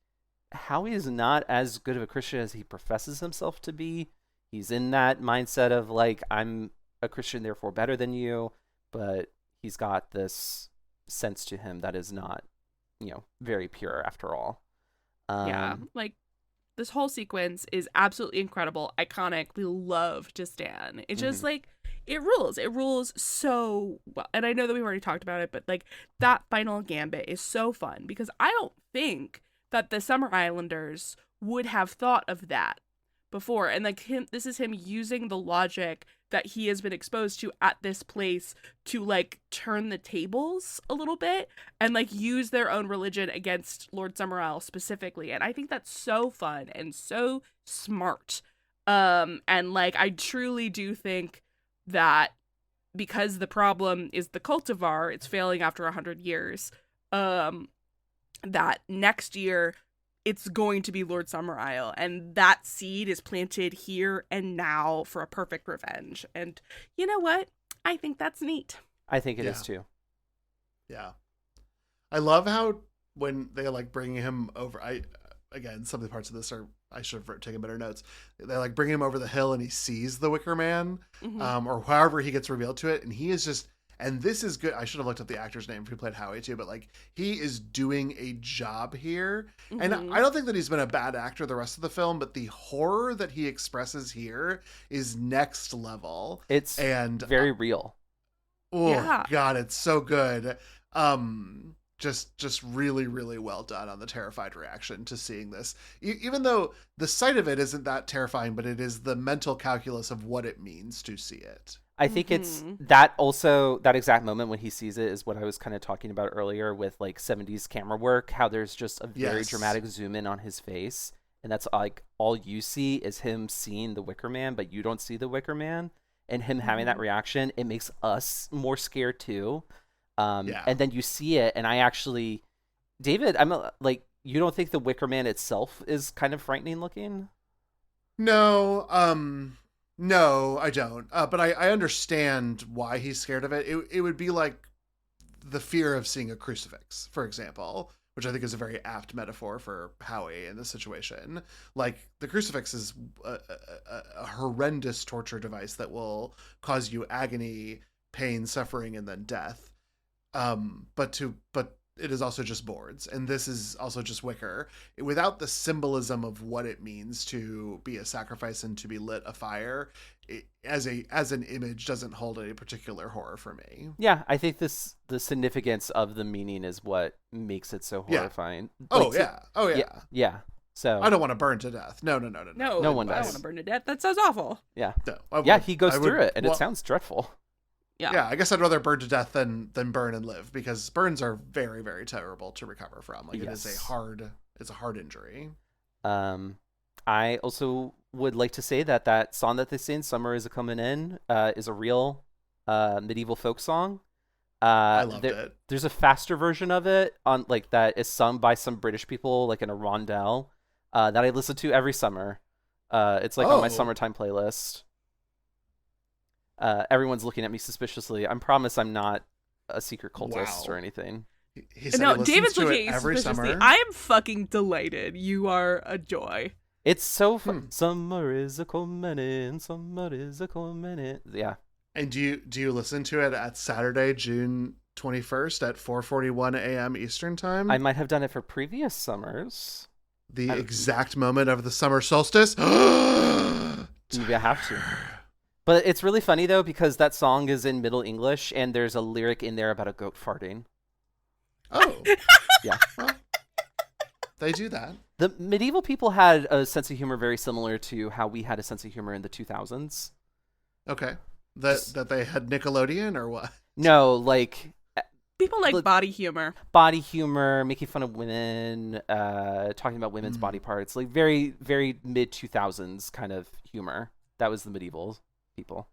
Howie is not as good of a Christian as he professes himself to be. He's in that mindset of, like, I'm a Christian, therefore better than you. But he's got this sense to him that is not, very pure after all. Like, this whole sequence is absolutely incredible, iconic. We love to stan. It's just like, it rules. It rules so well. And I know that we've already talked about it, but like that final gambit is so fun because I don't think that the Summer Islanders would have thought of that before. And like this is him using the logic that he has been exposed to at this place to like turn the tables a little bit and like use their own religion against Lord Summerisle specifically. And I think that's so fun and so smart. And like I truly do think that because the problem is the cultivar, it's failing after 100 years, that next year it's going to be Lord Summerisle, and that seed is planted here and now for a perfect revenge. And you know what? I think that's neat. I think it is too. Yeah. I love how when they like bring him over, again, some of the parts of this I should have taken better notes. They like bring him over the hill and he sees the Wicker Man, or however he gets revealed to it. And he is just, and this is good. I should have looked up the actor's name who played Howie too, but like he is doing a job here. And I don't think that he's been a bad actor the rest of the film, but the horror that he expresses here is next level. It's very real. Oh yeah. God, it's so good. Just really, really well done on the terrified reaction to seeing this. Even though the sight of it isn't that terrifying, but it is the mental calculus of what it means to see it. I think it's that also, that exact moment when he sees it is what I was kind of talking about earlier with like 70s camera work, how there's just a very dramatic zoom in on his face. And that's like all you see is him seeing the Wicker Man, but you don't see the Wicker Man. And him having that reaction, it makes us more scared too. And then you see it, and I actually, David, you don't think the Wicker Man itself is kind of frightening looking? No, I don't. But I understand why he's scared of it. It would be like the fear of seeing a crucifix, for example, which I think is a very apt metaphor for Howie in this situation. Like the crucifix is a horrendous torture device that will cause you agony, pain, suffering, and then death. But it is also just boards, and this is also just wicker without the symbolism of what it means to be a sacrifice and to be lit afire. It, as an image, doesn't hold any particular horror for me. Yeah, I think the significance of the meaning is what makes it so horrifying. Yeah. So I don't want to burn to death. No. No one does. I don't want to burn to death. That sounds awful. Yeah. No, he goes through it, and it sounds dreadful. Yeah, I guess I'd rather burn to death than burn and live, because burns are very, very terrible to recover from. Like it's a hard injury. I also would like to say that song that they sing, "Summer Is a Comin' In," is a real medieval folk song. I loved it. There's a faster version of it on like that is sung by some British people, like in a rondel, that I listen to every summer. It's like on my summertime playlist. Everyone's looking at me suspiciously. I promise I'm not a secret cultist or anything. No, David's looking at you every suspiciously. summer. I am fucking delighted. You are a joy. It's so fun. Summer is a comin' in, summer is a comin' in. Yeah. And do you listen to it at Saturday, June 21st at 4:41 a.m. Eastern time? I might have done it for previous summers. The exact moment of the summer solstice. Maybe I have to. But it's really funny, though, because that song is in Middle English, and there's a lyric in there about a goat farting. Oh. Yeah. Well, they do that. The medieval people had a sense of humor very similar to how we had a sense of humor in the 2000s. Okay. That they had Nickelodeon or what? No, like... People like body humor. Body humor, making fun of women, talking about women's body parts. Like very, very mid-2000s kind of humor. That was the medieval people.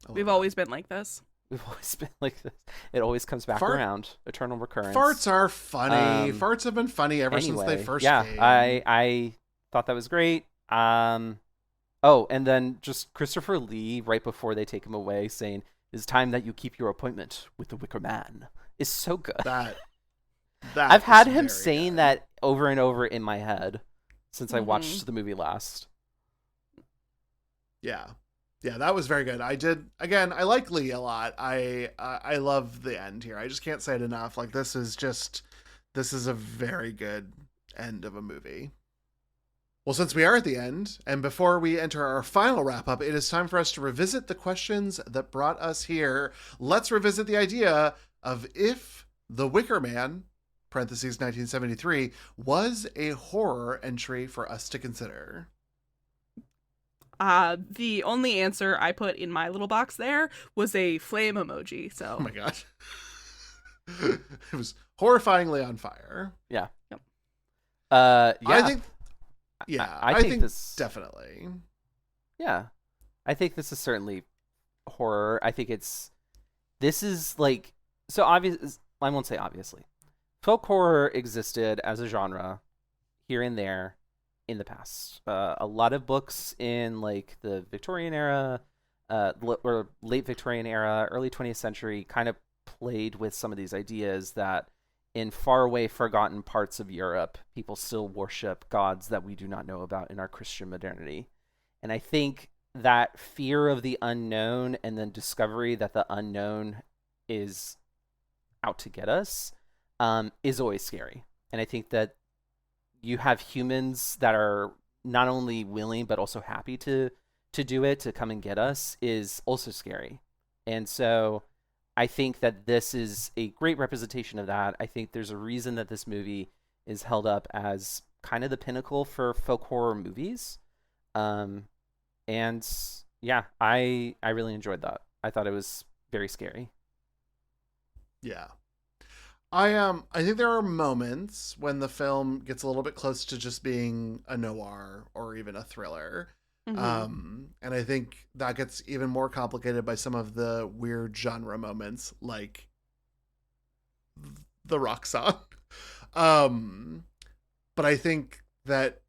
We've always been like this. We've always been like this. It always comes back around. Eternal recurrence. Farts are funny. Farts have been funny ever since they first came. I thought that was great. Oh, and then just Christopher Lee, right before they take him away, saying, "It's time that you keep your appointment with the Wicker Man," is so good. That I've had him saying that over and over in my head since I watched the movie last. Yeah. Yeah, that was very good. I like Lee a lot. I love the end here. I just can't say it enough. Like, this is a very good end of a movie. Well, since we are at the end, and before we enter our final wrap-up, it is time for us to revisit the questions that brought us here. Let's revisit the idea of if The Wicker Man, parentheses 1973, was a horror entry for us to consider. The only answer I put in my little box there was a flame emoji. So. Oh my god. It was horrifyingly on fire. Yeah. Yep. Yeah. I think this definitely. Yeah. I think this is certainly horror. I think this is like, so obvious. I won't say obviously. Folk horror existed as a genre here and there in the past. A lot of books in like the Victorian era, or late Victorian era, early 20th century kind of played with some of these ideas that in faraway, forgotten parts of Europe, people still worship gods that we do not know about in our Christian modernity. And I think that fear of the unknown and then discovery that the unknown is out to get us is always scary. And I think that you have humans that are not only willing but also happy to do it, to come and get us, is also scary. And so I think that this is a great representation of that. I think there's a reason that this movie is held up as kind of the pinnacle for folk horror movies. And yeah, I really enjoyed that. I thought it was very scary. Yeah. I think there are moments when the film gets a little bit close to just being a noir or even a thriller. And I think that gets even more complicated by some of the weird genre moments, like the rock song. But I think that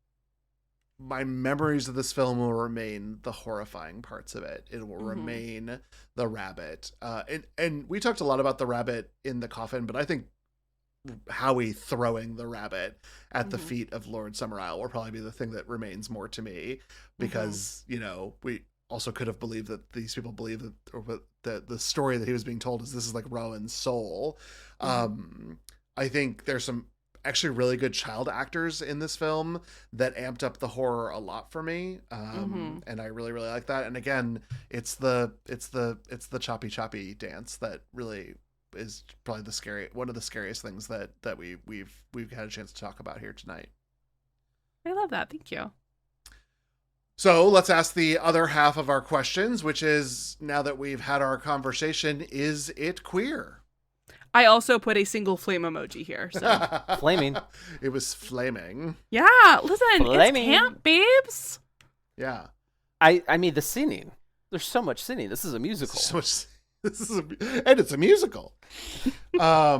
my memories of this film will remain the horrifying parts of it. It will remain the rabbit. And we talked a lot about the rabbit in the coffin, but I think Howie throwing the rabbit at the feet of Lord Summerisle will probably be the thing that remains more to me, because you know, we also could have believed that these people believe that, or the story that he was being told is this is like Rowan's soul. I think there's some actually really good child actors in this film that amped up the horror a lot for me, and I really like that. And again, it's the choppy dance that really is probably one of the scariest things that we've had a chance to talk about here tonight. I love that. Thank you. So let's ask the other half of our questions, which is, now that we've had our conversation, is it queer? I also put a single flame emoji here. So. Flaming. It was flaming. Yeah, listen, Flaming. It's camp, babes. Yeah. I mean, the singing. There's so much singing. This is a musical. So much. And it's a musical. I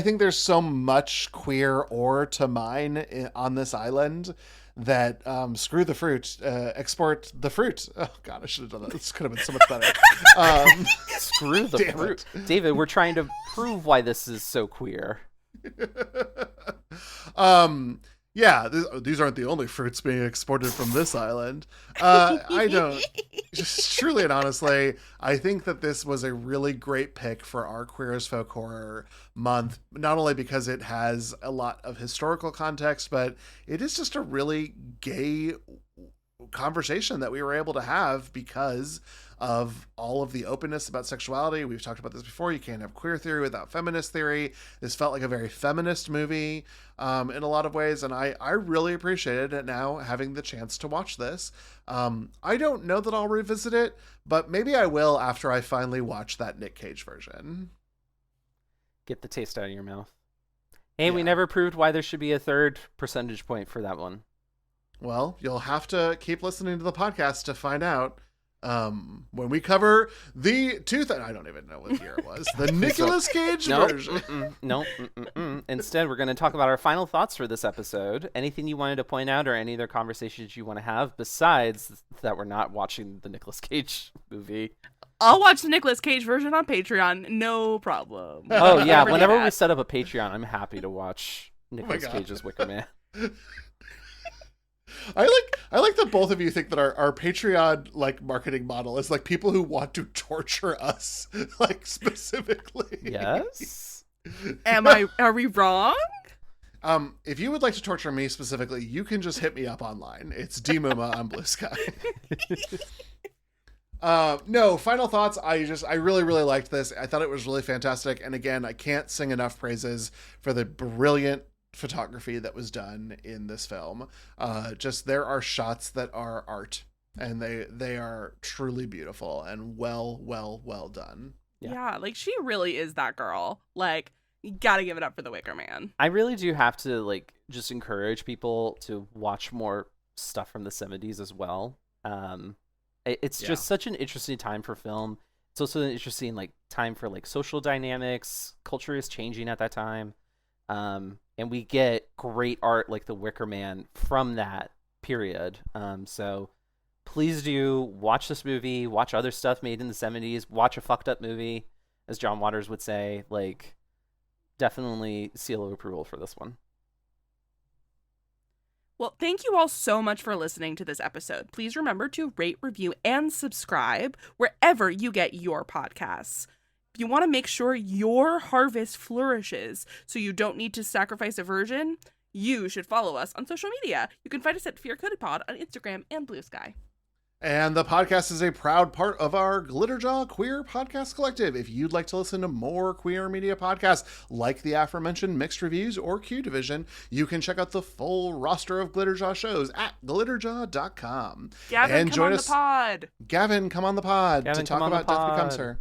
think there's so much queer ore to mine on this island that screw the fruit, export the fruit. Oh god, I should have done that. This could have been so much better. Screw the fruit. David, we're trying to prove why this is so queer. Yeah, these aren't the only fruits being exported from this island. Just truly and honestly, I think that this was a really great pick for our Queer as Folk Horror month, not only because it has a lot of historical context, but it is just a really gay conversation that we were able to have because of all of the openness about sexuality. We've talked about this before. You can't have queer theory without feminist theory. This felt like a very feminist movie in a lot of ways, and I really appreciated it now having the chance to watch this. I don't know that I'll revisit it, but maybe I will after I finally watch that Nick Cage version. Get the taste out of your mouth. And we never proved why there should be a third percentage point for that one. Well, you'll have to keep listening to the podcast to find out. When we cover the I don't even know what year it was. The Nicolas Cage version. Instead, we're going to talk about our final thoughts for this episode. Anything you wanted to point out or any other conversations you want to have besides that we're not watching the Nicolas Cage movie? I'll watch the Nicolas Cage version on Patreon. No problem. Oh, yeah. Whenever we set up a Patreon, I'm happy to watch Nicolas Cage's Wicker Man. I like that both of you think that our Patreon like marketing model is like people who want to torture us, like specifically. Yes. Are we wrong? If you would like to torture me specifically, you can just hit me up online. It's DMuma on Blue Sky. No, final thoughts. I really, really liked this. I thought it was really fantastic. And again, I can't sing enough praises for the brilliant photography that was done in this film. Just there are shots that are art, and they are truly beautiful and well done. Yeah, like she really is that girl. Like, you gotta give it up for the Wicker Man. I really do have to like just encourage people to watch more stuff from the 70s as well. It's just such an interesting time for film. It's also an interesting like time for like social dynamics. Culture is changing at that time. And we get great art like the Wicker Man from that period. So please do watch this movie, watch other stuff made in the 70s, watch a fucked up movie, as John Waters would say. Like, definitely seal of approval for this one. Well, thank you all so much for listening to this episode. Please remember to rate, review, and subscribe wherever you get your podcasts. If you want to make sure your harvest flourishes so you don't need to sacrifice a virgin, you should follow us on social media. You can find us at Fear Coded Pod on Instagram and Blue Sky. And the podcast is a proud part of our Glitterjaw Queer Podcast Collective. If you'd like to listen to more queer media podcasts like the aforementioned Mixed Reviews or Q Division, you can check out the full roster of Glitterjaw shows at glitterjaw.com. Gavin, and come on the pod. Gavin, come on the pod to talk about Death Becomes Her.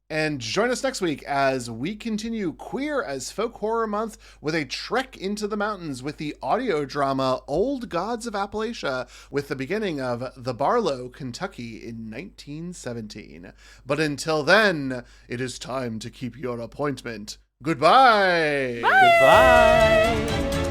And join us next week as we continue Queer as Folk Horror Month with a trek into the mountains with the audio drama Old Gods of Appalachia, with the beginning of The Barlow, Kentucky in 1917. But until then, it is time to keep your appointment. Goodbye! Bye! Goodbye!